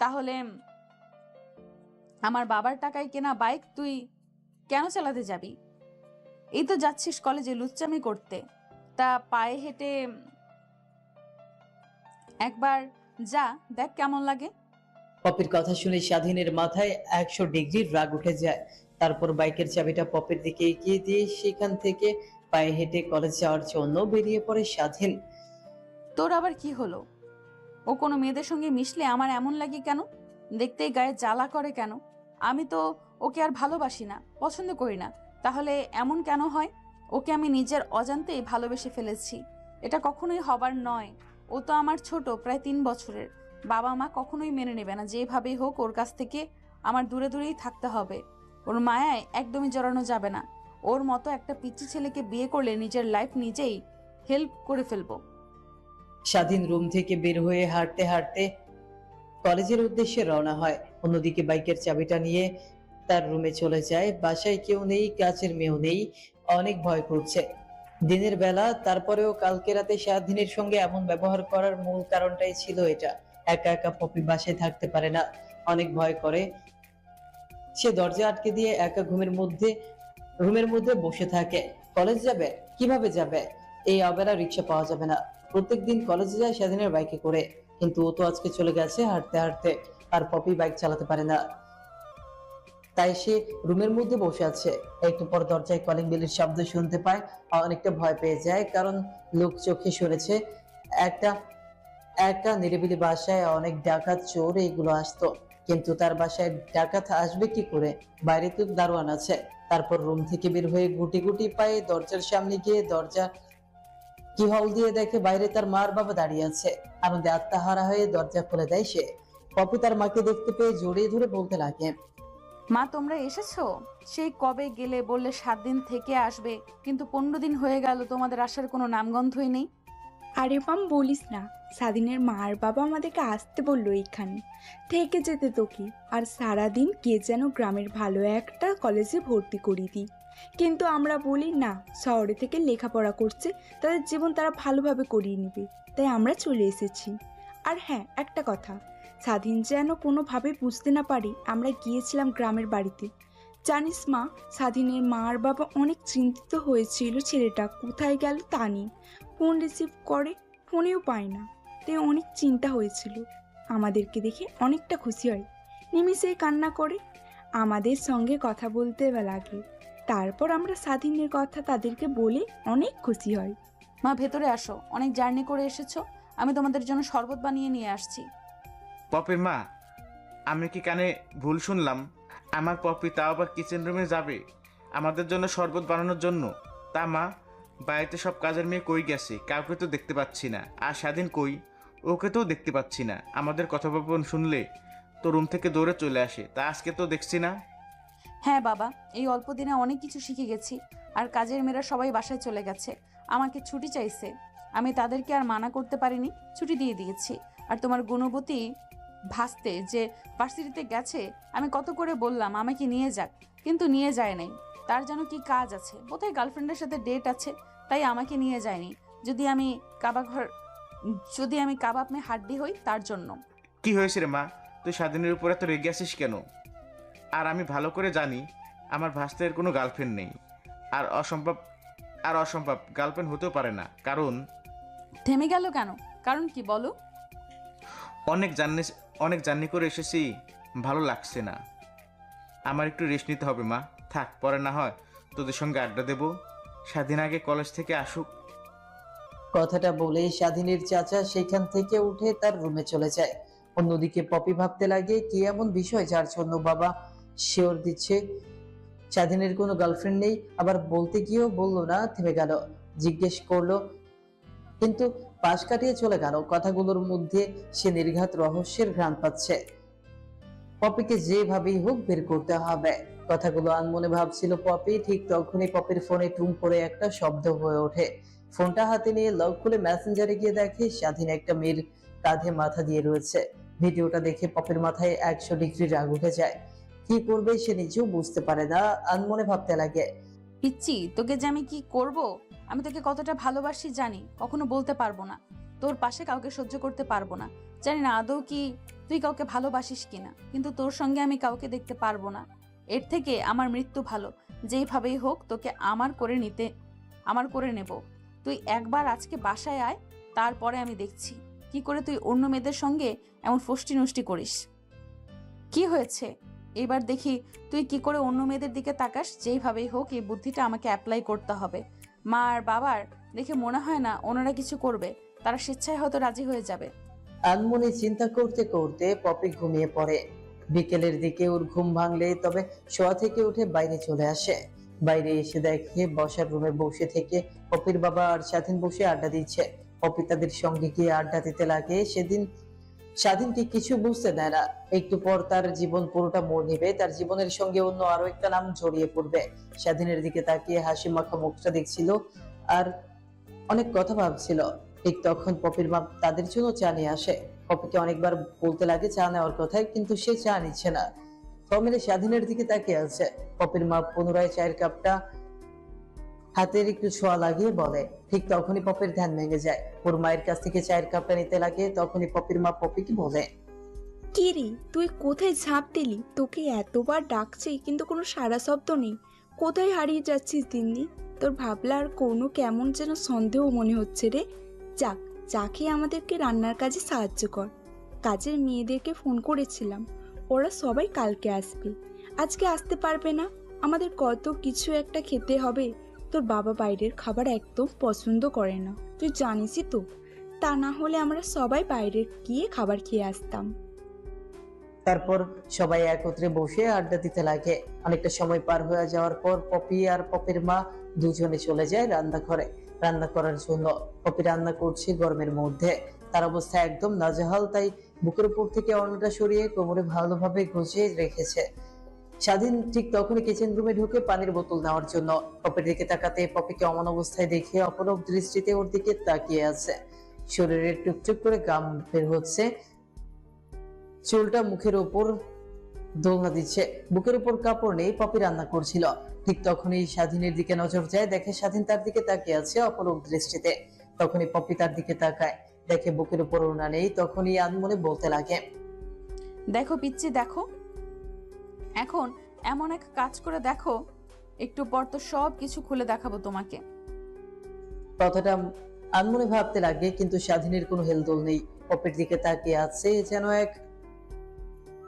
তাহলে আমার বাবার টাকায় কেনা বাইক তুই কেন চালাতে যাবি? এই তো যাচ্ছিস কলেজে লুচ্চামি করতে, তা পায়ে হেঁটে একবার যা, দেখ কেমন লাগে। পপির কথা শুনে স্বাধীনের মাথায় 100 ডিগ্রির রাগ উঠে যায়। তারপর বাইকের চাবিটা পপির দিকে এগিয়ে দিয়ে সেখান থেকে পায়ে হেঁটে কলেজ যাওয়ার জন্য বেরিয়ে পড়ে স্বাধীন। তোর আবার কি হলো? ও কোনো মেয়েদের সঙ্গে মিশলে আমার এমন লাগে কেন? দেখতেই গায়ে জ্বালা করে কেন? আমি তো ওকে আর ভালোবাসি না, পছন্দ করি না, তাহলে এমন কেন হয়? ওকে আমি নিজের অজান্তেই ভালোবেসে ফেলেছি, এটা কখনোই হবার নয়। ও তো আমার ছোট, প্রায় 3 বছরের। বাবা মা কখনোই মেনে নেবে না, যেভাবেই হোক ওর কাছ থেকে আমার দূরে দূরেই থাকতে হবে। ওর মায়ায় একদমই জড়ানো যাবে না। ওর মতো একটা পিচ্চি ছেলেকে বিয়ে করলে নিজের লাইফ নিজেই হেল্প করে ফেলবো। স্বাধীন রুম থেকে বের হয়ে হাঁটতে হাঁটতে কলেজের উদ্দেশ্যে রওনা হয়। অন্যদিকে বাইকের চাবিটা নিয়ে তার রুমে চলে যায়। বাসায় কেউ নেই, কাছের মেয়েও নেই, অনেক ভয় করছে। দিনের বেলা, তারপরেও কালকে রাতে স্বাধীনের সঙ্গে এমন ব্যবহার করার মূল কারণটাই ছিল এটা। একা একা পপি বাসায় থাকতে পারে না, অনেক ভয় করে। সে দরজা আটকে দিয়ে একা রুমের মধ্যে বসে থাকে। কলেজ যাবে, কিভাবে যাবে? এই অবেলা রিক্সা পাওয়া যাবে না। প্রত্যেকদিন কলেজে যায় স্বাধীনের বাইকে করে, কিন্তু ও তো আজকে চলে গেছে হাঁটতে হাঁটতে, আর পপি বাইক চালাতে পারে না। তাই সে রুমের মধ্যে বসে আছে। একটু পর দরজায় কলিং বেলের শব্দ শুনতে পায়, অনেকটা ভয় পেয়ে যায়, কারণ লোক চোখে শুনেছে একটা একা নিরিবিলি বাসায় অনেক ডাকাত চোর এগুলো আসতো, কিন্তু তার বাসায় ডাকাত আসবে কি করে? বাইরে তো দারোয়ান আছে। তারপর রুম থেকে বের হয়ে গুটি গুটি পায়ে দরজার সামনে গিয়ে দরজা কি হল দিয়ে দেখে বাইরে তার মার বাবা দাঁড়িয়ে আছে। আনন্দে আত্মাহারা হয়ে দরজা খুলে দেয় সে। পপি তার মাকে দেখতে পেয়ে জড়িয়ে ধরে বলতে লাগে, মা তোমরা এসেছো? সেই কবে গেলে, বললে 7 দিন থেকে আসবে, কিন্তু 15 দিন হয়ে গেল, তোমাদের আসার কোনো নামগন্ধই নেই। আরে মাম বলিস না, স্বাধীনের মা আর বাবা আমাদেরকে আসতে বললো এইখানে থেকে যেতে তোকে, আর সারাদিন কে যেন গ্রামের ভালো একটা কলেজে ভর্তি করিয়ে দিই। কিন্তু আমরা বলি না, শহরে থেকে লেখাপড়া করছে, তাদের জীবন তারা ভালোভাবে করিয়ে নেবে, তাই আমরা চলে এসেছি। আর হ্যাঁ, একটা কথা, স্বাধীন যেন কোনোভাবে বুঝতে না পারি আমরা গিয়েছিলাম গ্রামের বাড়িতে। জানিস মা, স্বাধীনের মা আর বাবা অনেক চিন্তিত হয়েছিল ছেলেটা কোথায় গেল তা নিয়ে। ফোন রিসিভ করে, ফোনেও পায় না, তাই অনেক চিন্তা হয়েছিল। আমাদেরকে দেখে অনেকটা খুশি হয়, নিমিষেই কান্না করে, আমাদের সঙ্গে কথা বলতে লাগে। তারপর আমরা স্বাধীনের কথা তাদেরকে বলে অনেক খুশি হয়। মা ভেতরে আসো, অনেক জার্নি করে এসেছো, আমি তোমাদের জন্য শরবত বানিয়ে নিয়ে আসছি। পপির মা, আমি কি কানে ভুল শুনলাম? আমার পপি তাও আবার কিচেন রুমে যাবে আমাদের জন্য শরবত বানানোর জন্য? তা মা, বাড়িতে সব কাজের মেয়ে কই গেছে? কাউকে তো দেখতে পাচ্ছি না। আর স্বাধীন কই? ওকে তো দেখতে পাচ্ছি না। আমাদের কথোপকথন শুনলে তো রুম থেকে দৌড়ে চলে আসে, তা আজকে তো দেখছি না। হ্যাঁ বাবা, এই অল্প দিনে অনেক কিছু শিখে গেছি, আর কাজের মেয়েরা সবাই বাসায় চলে গেছে, আমাকে ছুটি চাইছে, আমি তাদেরকে আর মানা করতে পারিনি, ছুটি দিয়ে দিয়েছি। আর তোমার গুণবতী ভাসতে যে ভার্সিটিতে গেছে, আমি কত করে বললাম আমাকে নিয়ে যাক, কিন্তু নিয়ে যায় নাই। তার যেন কি কাজ আছে, বোধহয় গার্লফ্রেন্ডের সাথে ডেট আছে, তাই আমাকে নিয়ে যায়নি। যদি আমি কাবাব মে হাড্ডি হই তার জন্য। কি হয়েছে রে মা, তুই স্বাধীনের উপর এত রেগে আসিস কেন? আর আমি ভালো করে জানি আমার ভাস্তের কোনো গার্লফ্রেন্ড নেই, আর অসম্ভব গার্লফ্রেন্ড হতেও পারে না। কারণ থেমে গেল কেন? কারণ কি বলো? অনেক জার্নি করে এসেছি, ভালো লাগছে না। আমার একটু রেস্ট নিতে হবে মা। থাক, পরে না হয় তোদের সঙ্গে আড্ডা দেব। স্বাধীন আগে কলেজ থেকে আসুক। কথাটা বলে স্বাধীনের চাচা সেখান থেকে উঠে তার রুমে চলে যায়। অন্যদিকে পপি ভাবতে লাগে, কি এমন বিষয় যার জন্য বাবা শিওর দিচ্ছে স্বাধীনের কোনো গার্লফ্রেন্ড নেই। আবার বলতে গিয়েও বললো না, থেমে গেল, জিজ্ঞেস করলো, কিন্তু পাশ কাটিয়ে চলে গেল। কথাগুলোর মধ্যে সে নির্ঘাত রহস্যের ঘ্রাণ পাচ্ছে। পপিকে যেভাবেই হোক বের করতে হবে। কথাগুলো আনমনে ভাবছিল পপি, ঠিক তখনই পপির ফোনে টুম করে একটা শব্দ হয়ে ওঠে। ফোনটা হাতে নিয়ে লক খুলে মেসেঞ্জারে গিয়ে দেখে স্বাধীন একটা মেয়ের কাঁধে মাথা দিয়ে রয়েছে। ভিডিওটা দেখে পপির মাথায় 100 ডিগ্রি রাগ উঠে যায়। কি করবে সে নিজেও বুঝতে পারে না, আনমনে ভাবতে লাগে। পিচ্ছি, তোকে যে আমি কি করব? আমি তোকে কতটা ভালোবাসি জানি, কখনো বলতে পারবো না। তোর পাশে কাউকে সহ্য করতে পারবো না। জানি না আদৌ কি তুই কাউকে ভালোবাসিস কিনা, কিন্তু তোর সঙ্গে আমি কাউকে দেখতে পারবো না। এর থেকে আমার মৃত্যু ভালো। যেইভাবেই হোক তোকে আমার করে নেব। তুই একবার আজকে বাসায় আয়, তারপরে আমি দেখছি কি করে তুই অন্য মেয়েদের সঙ্গে এমন ফষ্টি নষ্টি করিস। কি হয়েছে? এবার দেখি তুই কি করে অন্য মেয়েদের দিকে তাকাস। যেইভাবেই হোক এই বুদ্ধিটা আমাকে অ্যাপ্লাই করতে হবে। মা আর বাবার দেখে মনে হয় না ওনারা কিছু করবে, তারা স্বেচ্ছায় হয়তো রাজি হয়ে যাবে। আনমনে চিন্তা করতে করতে পপি ঘুমিয়ে পড়ে। বিকেলের দিকে ওর ঘুম ভাঙলে তবে শোয়া থেকে উঠে বাইরে চলে আসে। বাইরে এসে দেখে বসার রুমে বসে থেকে পপির বাবা আর স্বাধীন বসে আড্ডা দিচ্ছে। পপি তাদের সঙ্গে গিয়ে আড্ডা দিতে লাগে। সেদিন স্বাধীনকে কিছু বুঝতে দেয় না। একটু পর তার জীবন পুরোটা মোড় নিবে, তার জীবনের সঙ্গে অন্য আরো একটা নাম জড়িয়ে পড়বে। স্বাধীনের দিকে তাকিয়ে হাসি মাখা মুখটা দেখছিল আর অনেক কথা ভাবছিল। ঠিক তখন পপির মা তাদের জন্য চা নিয়ে আসে। পপিকে অনেকবার বলতে লাগে চা নেওয়ার কথা, কিন্তু সে চা নিচ্ছে না। ফমিলে স্বাধীনের দিকে তাকিয়ে আছে। পপির মা পুনরায় চায়ের কাপটা হাতের একটু ছোঁয়া লাগিয়ে বলে। ঠিক তখনই পপির ধ্যান ভেঙে যায়। ওর মায়ের কাছ থেকে চায়ের কাপটা নিতে লাগে। তখনই পপির মা পপিকে বলে, কি রে, তুই কোথায় ঝাঁপ দিলি? তোকে এতবার ডাকছি কিন্তু কোনো সাড়া শব্দ নেই। কোথায় হারিয়ে যাচ্ছিস দিন দিন? তোর ভাবলা আর কোনো কেমন যেন সন্দেহ মনে হচ্ছে রে। যাক, যাকে আমাদেরকে রান্নার কাজে সাহায্য কর। কাজের মেয়েদেরকে ফোন করেছিলাম, ওরা সবাই কালকে আসবে। আজকে আসতে পারবে না। আমাদের কত কিছু একটা খেতে হবে। তোর বাবা বাইরের খাবার একদম পছন্দ করে না, তুই জানিসই তো। তা না হলে আমরা সবাই বাইরে গিয়ে খাবার খেয়ে আসতাম। তারপর সবাই একত্রে বসে আড্ডা দিতে লাগে। অনেকটা সময় পার হয়ে যাওয়ার পর পপি আর পপির মা দুজনে চলে যায় রান্নাঘরে রান্না করার জন্য। পপি রান্না করছে গরমের মধ্যে, তার অবস্থা একদম নাজেহাল, তাই বুকের উপর থেকে অন্যটা সরিয়ে কোমরে ভালোভাবে গুছিয়ে রেখেছে। স্বাধীন ঠিক তখনই কিচেন রুমে ঢুকে পানির বোতল নেওয়ার জন্য। পপির দিকে তাকাতে পপিকে অমন অবস্থায় দেখে অপলক দৃষ্টিতে ওর দিকে তাকিয়ে আছে। শরীরে টুকটুক করে ঘাম বের হচ্ছে, চুলটা মুখের উপর দোলনা দিচ্ছে। বুকের উপর কাপড় নেই, পপি রান্না করছিল। ঠিক তখনই স্বাধীনের দিকে নজর যায়, দেখে স্বাধীন তার দিকে তাকিয়ে আছে অপলক দৃষ্টিতে। তখনই পপি তার দিকে তাকায়, দেখে বুকের উপর ওড়না নেই। তখনই আনমনে বলতে লাগে, দেখো পিচ্ছি, দেখো এখন এমন এক কাজ করে দেখো, একটু পর তো সব কিছু খুলে দেখাবো তোমাকে। কথাটা আনমনে ভাবতে লাগে, কিন্তু স্বাধীনের কোনো হেলদোল নেই। পপির দিকে তাকিয়ে আছে যেন এক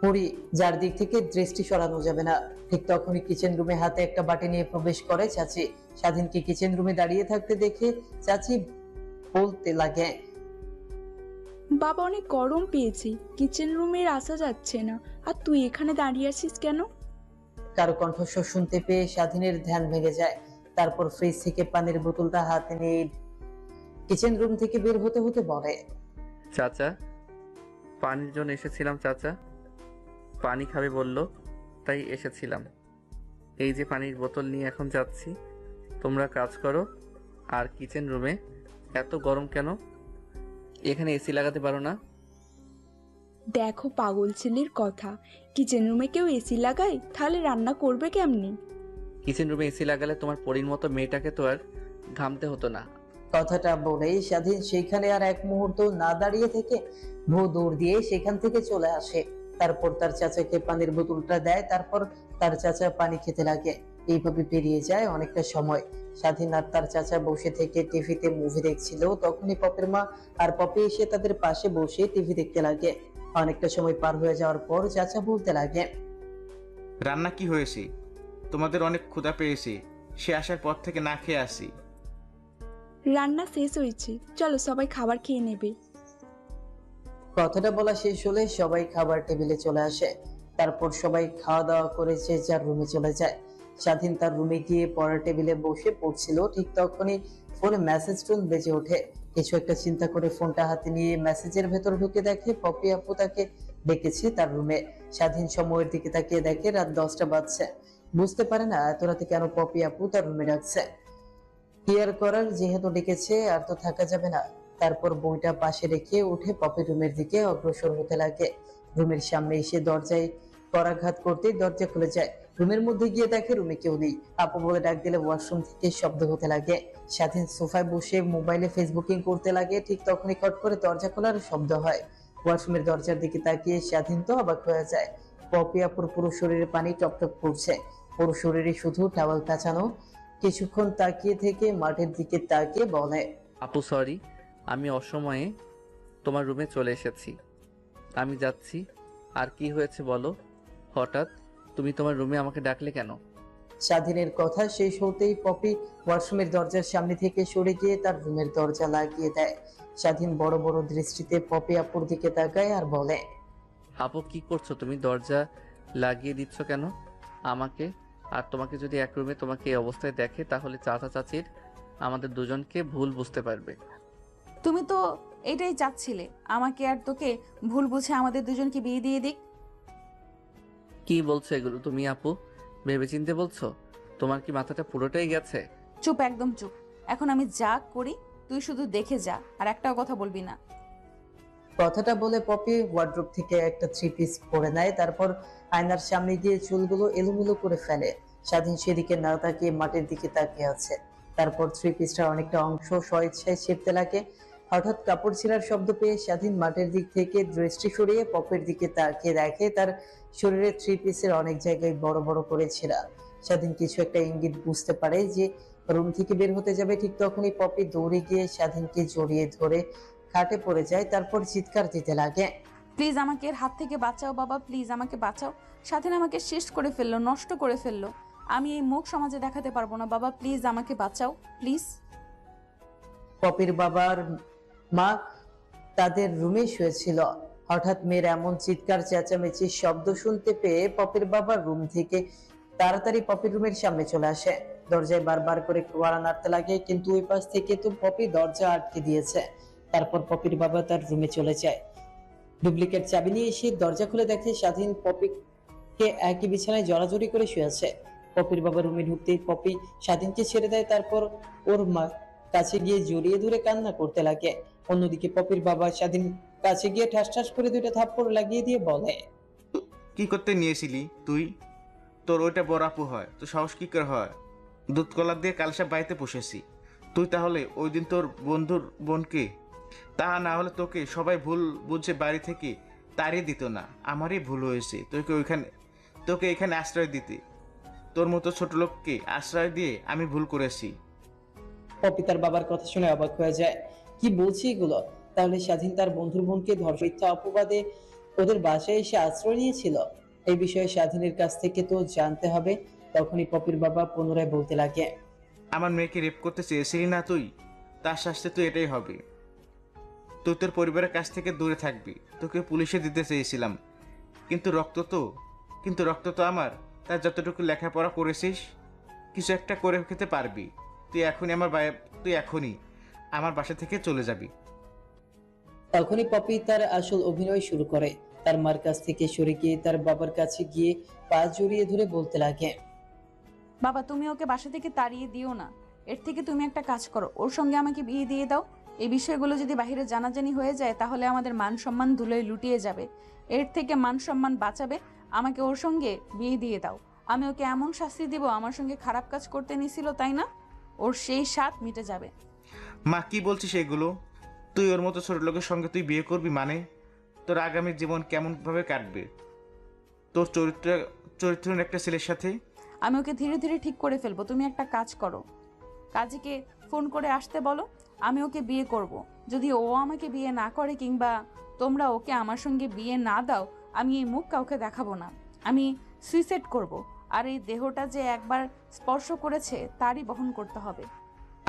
পরী, যার দিক থেকে দৃষ্টি সরানো যাবে না। ঠিক তখনই কিচেন রুমে হাতে একটা বাটি নিয়ে প্রবেশ করে চাচি। স্বাধীনকে কিচেন রুমে দাঁড়িয়ে থাকতে দেখে চাচি বলতে লাগে, বাবা অনেক গরম পেয়েছি, কিচেন রুমের আসা যাচ্ছে না, আর তুই এখানে দাঁড়িয়ে আছিস কেন? কারো কণ্ঠস্বর শুনতে পেয়ে স্বাধীনের ধ্যান ভেঙে যায়। তারপর ফ্রিজ থেকে পানির বোতলটা হাতে নিয়ে কিচেন রুম থেকে বের হতে হতে বলে, চাচা, পানির জন্য এসেছিলাম। চাচা পানি খাবে বলল, তাই এসেছিলাম। এই যে পানির বোতল নিয়ে এখন যাচ্ছি। তোমরা কাজ করো। আর কিচেন রুমে এত গরম কেন? এখানে এসি লাগাতে পারো না? দেখো পাগল ছেলের কথা, কিচেন রুমে কেউ এসি লাগায়? তাহলে রান্না করবে কেমনি? কিচেন রুমে এসি লাগালে তোমার পরীর মতো মেয়েটাকে তো আর ঘামতে হতো না। কথাটা বলেই স্বাধীন সেখানে আর এক মুহূর্ত না দাঁড়িয়ে থেকে ভো দৌড় দিয়ে সেখান থেকে চলে আসে। তারপর তার চাচাকে পানির বোতলটা দেয়। তারপর তার চাচা পানি খেতে লাগে। এইভাবে পেরিয়ে যায় অনেকটা সময়। স্বাধীন আর তার চাচা বসে থেকে টিভিতে মুভি দেখছিল। তখনই পপির মা আর পপি এসে তাদের পাশে বসে টিভি দেখতে লাগে। অনেকটা সময় পার হয়ে যাওয়ার পর চাচা বলতে লাগে, রান্না কি হয়েছে? তোমাদের অনেক ক্ষুধা পেয়েছে, সে আসার পর থেকে না খেয়ে আসি। রান্না শেষ হয়েছে, চলো সবাই খাবার খেয়ে নেবে। কথাটা বলা শেষ হলে সবাই খাবার টেবিলে চলে আসে। তারপর সবাই খাওয়া দাওয়া করে যে যার রুমে চলে যায়। স্বাধীন তার রুমে গিয়ে পড়ার টেবিলে বসে পড়ছিল। ঠিক তখনই ফোনে মেসেজ টোন বেজে ওঠে। কিছু একটা চিন্তা করে ফোনটা হাতে নিয়ে মেসেজের ভেতর ঢুকে দেখে পপি আপু তাকে ডেকেছে তার রুমে। স্বাধীন সময়ের দিকে তাকিয়ে দেখে রাত 10টা বাজছে। বুঝতে পারে না এত রাতে কেন পপি আপু তার রুমে ডাকছে। কেয়ার করার যেহেতু ডেকেছে আর তো থাকা যাবে না। তারপর বইটা পাশে রেখে উঠে পপি রুমের দিকে অগ্রসর হতে লাগে। রুমের সামনে এসে দরজায় করাঘাত করতেই দরজা খুলে যায়। রুমের মধ্যে গিয়ে দেখে রুমে কেউ নেই। আপু বলে ডাক দিলে ওয়াশরুম থেকে শব্দ হতে লাগে। স্বাধীন সোফায় বসে মোবাইলে ফেসবুকিং করতে লাগে। ঠিক তখনই কট করে দরজা খোলার শব্দ হয়। ওয়াশরুমের দরজার দিকে তাকিয়ে স্বাধীন তো অবাক হয়ে যায়। পপি আপুর পুরো শরীরে পানি টপটপ করছে। পুরো শরীরে শুধু টাওয়াল কাচানো। কিছুক্ষণ তাকিয়ে থেকে মাঠের দিকে তাকিয়ে বলে, আপু সরি, আমি অসময়ে তোমার রুমে চলে এসেছি। আমি যাচ্ছি। আর কি হয়েছে বলো? হঠাৎ তুমি তোমার রুমে আমাকে ডাকলে কেন? স্বাধীনের কথা শেষ হতেই পপি ওয়াশরুমের দরজার সামনে থেকে সরে গিয়ে তার রুমের দরজা লাগিয়ে দেয়। স্বাধীন বড় বড় দৃষ্টিতে পপি আপুর দিকে তাকায় আর বলে, আপু কি করছো তুমি? দরজা লাগিয়ে দিচ্ছ কেন আমাকে? আর তোমাকে যদি এক রুমে তোমাকে এই অবস্থায় দেখে তাহলে চাচা চাচির আমাদের দুজনকে ভুল বুঝতে পারবে। তুমি তো এটাই চাচ্ছিলে, আমাকে আর তোকে ভুল বুঝে আমাদের দুজনকে বিয়ে দিয়ে দিক। কি বলছো এগুলো তুমি আপু? ভেবেচিন্তে বলছো? তোমার কি মাথাটা পুরোটাই গেছে? চুপ, একদম চুপ। এখন আমি যা করি তুই শুধু দেখে যা, আর একটাও কথা বলবি না। কথাটা বলে পপি ওয়ার্ড্রোব থেকে একটা 3 পিস পরে নেয়। তারপর আয়নার সামনে গিয়ে চুলগুলো এলোমেলো করে ফেলে। স্বাধীন সেদিকে না তাকিয়ে মাটির দিকে তাকিয়ে আছে। তারপর 3 পিসটার অনেকটা অংশ স্বেচ্ছায় ছিঁড়তে লাগে। হঠাৎ কাপড় ছিঁড়ার শব্দ পেয়ে স্বাধীন মাটির দিক থেকে ড্রেসটি সরিয়ে পপের দিকে তাকিয়ে দেখে তার শরীরের 3 পিসের অনেক জায়গায় বড় বড় করে ছেঁড়া। স্বাধীন কিছু একটা ইঙ্গিত বুঝতে পারে যে রুম থেকে বের হতে যাবে। ঠিক তখনই পপি দৌড়ে গিয়ে স্বাধীনকে জড়িয়ে ধরে খাটে পড়ে যায়। তারপর চিৎকার দিতে লাগে, প্লিজ আমাকে এর হাত থেকে বাঁচাও বাবা, প্লিজ আমাকে বাঁচাও। স্বাধীন আমাকে শেষ করে ফেললো, নষ্ট করে ফেললো। আমি এই মুখ সমাজে দেখাতে পারবো না বাবা, প্লিজ আমাকে বাঁচাও প্লিজ। পপির বাবার মা তাদের রুমে শুয়েছিল। হঠাৎ মেয়ের এমন চিৎকার চেঁচামেচির শব্দ শুনতে পেয়ে পপির বাবার রুম থেকে তাড়াতাড়ি পপির রুমের সামনে চলে আসে। দরজায় বারবার করে কড়া নাড়তে লাগে, কিন্তু ওই পাশ থেকে তো পপি দরজা আটকে দিয়েছে। তারপর পপির বাবা তার রুমে চলে যায়। ডুপ্লিকেট চাবি নিয়ে এসে দরজা খুলে দেখে স্বাধীন পপিকে একই বিছানায় জড়াজড়ি করে শুয়ে আছে। পপির বাবা রুমে ঢুকতেই পপি স্বাধীনকে ছেড়ে দেয়। তারপর ওর মা কাছে গিয়ে জড়িয়ে ধরে কান্না করতে লাগে। অন্যদিকে পপির বাবা স্বাধীন কাছে গিয়ে ঠাস ঠাস করে 2টা থাপ্পড় লাগিয়ে দিয়ে বলে, কি করতে নিয়েছিলি তুই? তোর ওইটা বড় আপু হয়, তো সাহস কি করে হয়? দুধ কলা দিয়ে কালসা বাড়িতে পুষেছি। তুই তাহলে ওই দিন তোর বন্ধুর বোনকে, তা না হলে তোকে সবাই ভুল বুঝে বাড়ি থেকে তাড়িয়ে দিত না? আমারই ভুল হয়েছে তোকে এখানে আশ্রয় দিতে। তোর মতো ছোট লোককে আশ্রয় দিয়ে আমি ভুল করেছি। পপি তার বাবার কথা শুনে অবাক হয়ে যায়। কি বলছে এগুলো? তাহলে স্বাধীন তার বন্ধুর বোনকে মিথ্যা অপবাদে ওদের বাসায় এসে আশ্রয় নিয়েছিল? এই বিষয়ে স্বাধীনের কাছ থেকে তো জানতে হবে। তখনই পপির বাবা পুনরায় বলতে লাগে, আমার মেয়েকে রেপ করতে চেয়েছিলি না তুই? তার শাস্তি তুই এটাই হবে। তুই তোর পরিবারের কাছ থেকে দূরে থাকবি। তোকে পুলিশে দিতে চেয়েছিলাম, কিন্তু রক্ত তো আমার। তার যতটুকু লেখাপড়া করেছিস, কিছু একটা করে খেতে পারবি। তুই এখনই আমার বাসা থেকে চলে যাবি। তখনই পপি তার আসল অভিনয় শুরু করে। তার মার কাছ থেকে সরে গিয়ে তার বাবার কাছে গিয়ে পা জড়িয়ে ধরে বলতে লাগে, বাবা তুমি ওকে বাসা থেকে তাড়িয়ে দিও না। এর থেকে তুমি একটা কাজ করো, ওর সঙ্গে আমাকে বিয়ে দিয়ে দাও। এই বিষয়গুলো যদি বাইরে জানাজানি হয়ে যায় তাহলে আমাদের মান সম্মান ধুলোয় লুটিয়ে যাবে। এর থেকে মান সম্মান বাঁচাবে, আমাকে ওর সঙ্গে বিয়ে দিয়ে দাও। আমি ওকে এমন শাস্তি দিব, আমার সঙ্গে খারাপ কাজ করতে নিছিল তাই না, ওর সেই স্বাদ মিটে যাবে। মা কি বলছিস এগুলো? তুই ওর মতো ছোট লোকের সঙ্গে তুই বিয়ে করবি মানে? তোর আগামী জীবন কেমন ভাবে কাটবে তোর চরিত্রহীন একটা ছেলের সাথে? আমি ওকে ধীরে ধীরে ঠিক করে ফেলবো। তুমি একটা কাজ করো, কাজীকে ফোন করে আসতে বলো, আমি ওকে বিয়ে করব। যদি ও আমাকে বিয়ে না করে কিংবা তোমরা ওকে আমার সঙ্গে বিয়ে না দাও, আমি এই মুখ কাউকে দেখাবো না। আমি সুইসাইড করব। আর এই দেহটা যে একবার স্পর্শ করেছে তারই বহন করতে হবে।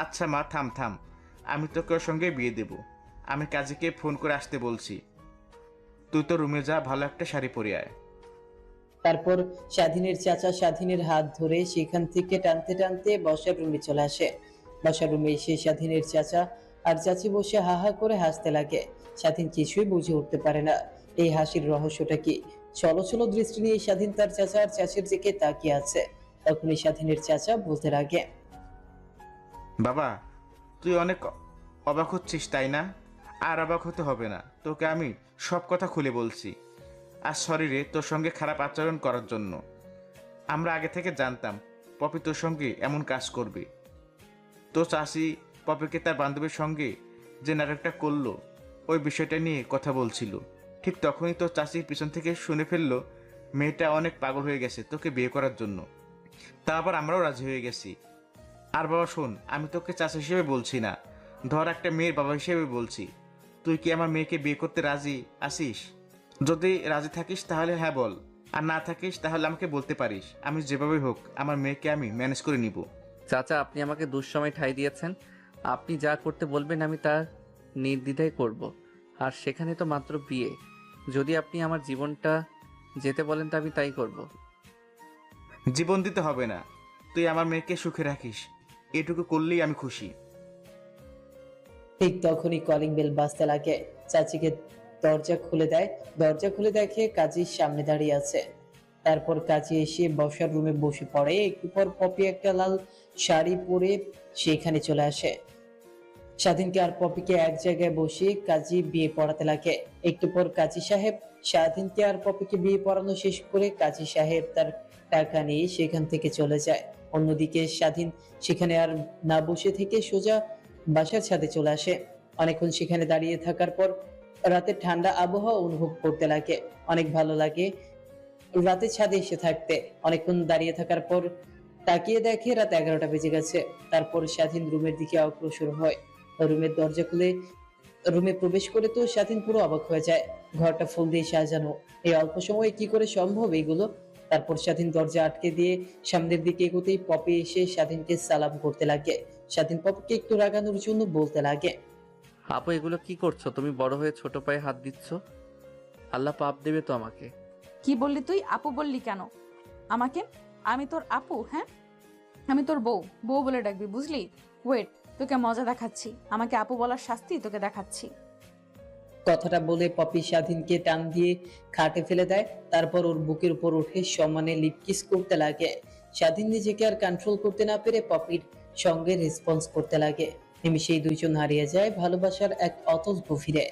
আচ্ছা মা, থাম। আমি তোকে ওর সঙ্গে বিয়ে দেব। আমি কাজীকে ফোন করে আসতে বলছি। তুই তো রুমে যা, ভালো একটা শাড়ি পরে আয়। তারপর স্বাধীনের চাচা স্বাধীনের হাত ধরে সেখান থেকে টানতে টানতে বসার রুমে চলে আসে। বসার রুমে এসে স্বাধীনের চাচা আর চাচি বসে হা হা করে হাসতে লাগে। স্বাধীন কিছুই বুঝে উঠতে পারে না। এই হাসির রহস্যটা কি? চলো চলো দৃষ্টি নিয়ে স্বাধীন তার চাচা আর চাচির দিকে তাকিয়ে আছে। তখনই স্বাধীনের চাচা বলতে লাগে, বাবা, তুই অনেক অবাক হচ্ছিস তাই না? আর অবাক হতে হবে না, তোকে আমি সব কথা খুলে বলছি। আর সরি রে তোর সঙ্গে খারাপ আচরণ করার জন্য। আমরা আগে থেকে জানতাম পপি তোর সঙ্গে এমন কাজ করবে। তো চাষি পপিকে তার বান্ধবীর সঙ্গে যে নাটকটা করলো ওই বিষয়টা নিয়ে কথা বলছিল। ঠিক তখনই তো চাষির পিছন থেকে শুনে ফেললো মেয়েটা অনেক পাগল হয়ে গেছে তোকে বিয়ে করার জন্য। তা আবার আমরাও রাজি হয়ে গেছি। আর বাবা শোন, আমি তোকে চাষি হিসেবে বলছি না, ধর একটা মেয়ের বাবা হিসেবে বলছি। তুই কি আমার মেয়েকে বিয়ে করতে রাজি আছিস? যদি রাজি থাকিস তাহলে হ্যাঁ বল, আর না থাকিস তাহলে আমাকে বলতে পারিস। আমি যেভাবে হোক আমার মেয়েকে আমি ম্যানেজ করে নিব। চাচা, আপনি আমাকে দুঃসময় ঠাঁই দিয়েছেন। আপনি যা করতে বলবেন আমি তা নির্দ্বিধায় করব। আর সেখানে তো মাত্র বিয়ে। যদি আপনি আমার জীবনটা যেতে বলেন তো আমি তাই করব। জীবন দিতে হবে না, তুই আমার মেয়েকে সুখে রাখিস, এটুকু করলেই আমি খুশি। ঠিক তখনই কলিং বেল বাজতে লাগে। চাচিকে দরজা খুলে দেয়। দরজা খুলে দেখে কাজীর সামনে দাঁড়িয়ে আছে। তারপর কাজী এসে বসার রুমে বসে পড়ে। একটু পর পপি একটা লাল শাড়ি পরে সেখানে চলে আসে। স্বাধীনকে আর পপিকে এক জায়গায় বসে কাজী বিয়ে পড়াতে লাগে। একটু পর কাজী সাহেব স্বাধীনকে আর পপিকে বিয়ে পড়ানো শেষ করে কাজী সাহেব তার টাকা নিয়ে সেখান থেকে চলে যায়। অন্যদিকে স্বাধীন সেখানে আর না বসে থেকে সোজা বাসার ছাদে চলে আসে। অনেকক্ষণ সেখানে দাঁড়িয়ে থাকার পর রাতের ঠান্ডা আবহাওয়া অনুভব করতে লাগে। অনেক ভালো লাগে রাতে ছাদে এসে থাকতে। অনেকক্ষণ দাঁড়িয়ে থাকার পর তাকিয়ে দেখে রাত 11টা বেজে গেছে। তারপর স্বাধীন রুমের দিকে অগ্রসর হয়। রুমের দরজা খুলে রুমে প্রবেশ করে তো স্বাধীন পুরো অবাক হয়ে যায়। ঘরটা ফুল দিয়ে সাজানো, এই অল্প সময়ে কি করে সম্ভব এগুলো? তারপর স্বাধীন দরজা আটকে দিয়ে সামনের দিকে এগোতেই পপি এসে স্বাধীনকে সালাম করতে লাগে। স্বাধীন পপিকে একটু রাগানোর জন্য বলতে লাগে, আপু, এগুলো কি করছো? তুমি বড় হয়ে ছোট পায়ে হাত দিচ্ছ। আল্লাহ পাপ দেবে তো আমাকে। কি বললি তুই? আপু বললি কেন আমাকে? আমি তোর আপু? হ্যাঁ, আমি তোর বউ। বউ বলে ডাকবি, বুঝলি? ওয়েট, তোকে মজা দেখাচ্ছি। আমাকে আপু বলার শাস্তি তোকে দেখাচ্ছি। কথাটা বলে পপি স্বাধীনকে টান দিয়ে খাটে ফেলে দেয়। তারপর ওর বুকের উপর উঠে সমানে লিপ কিস করতে লাগে। স্বাধীন নিজেকে আর কন্ট্রোল করতে না পেরে পপির সঙ্গে রেসপন্স করতে লাগে। নিমিষেই দুইজন হারিয়ে যায় ভালোবাসার এক অতল গভীরে।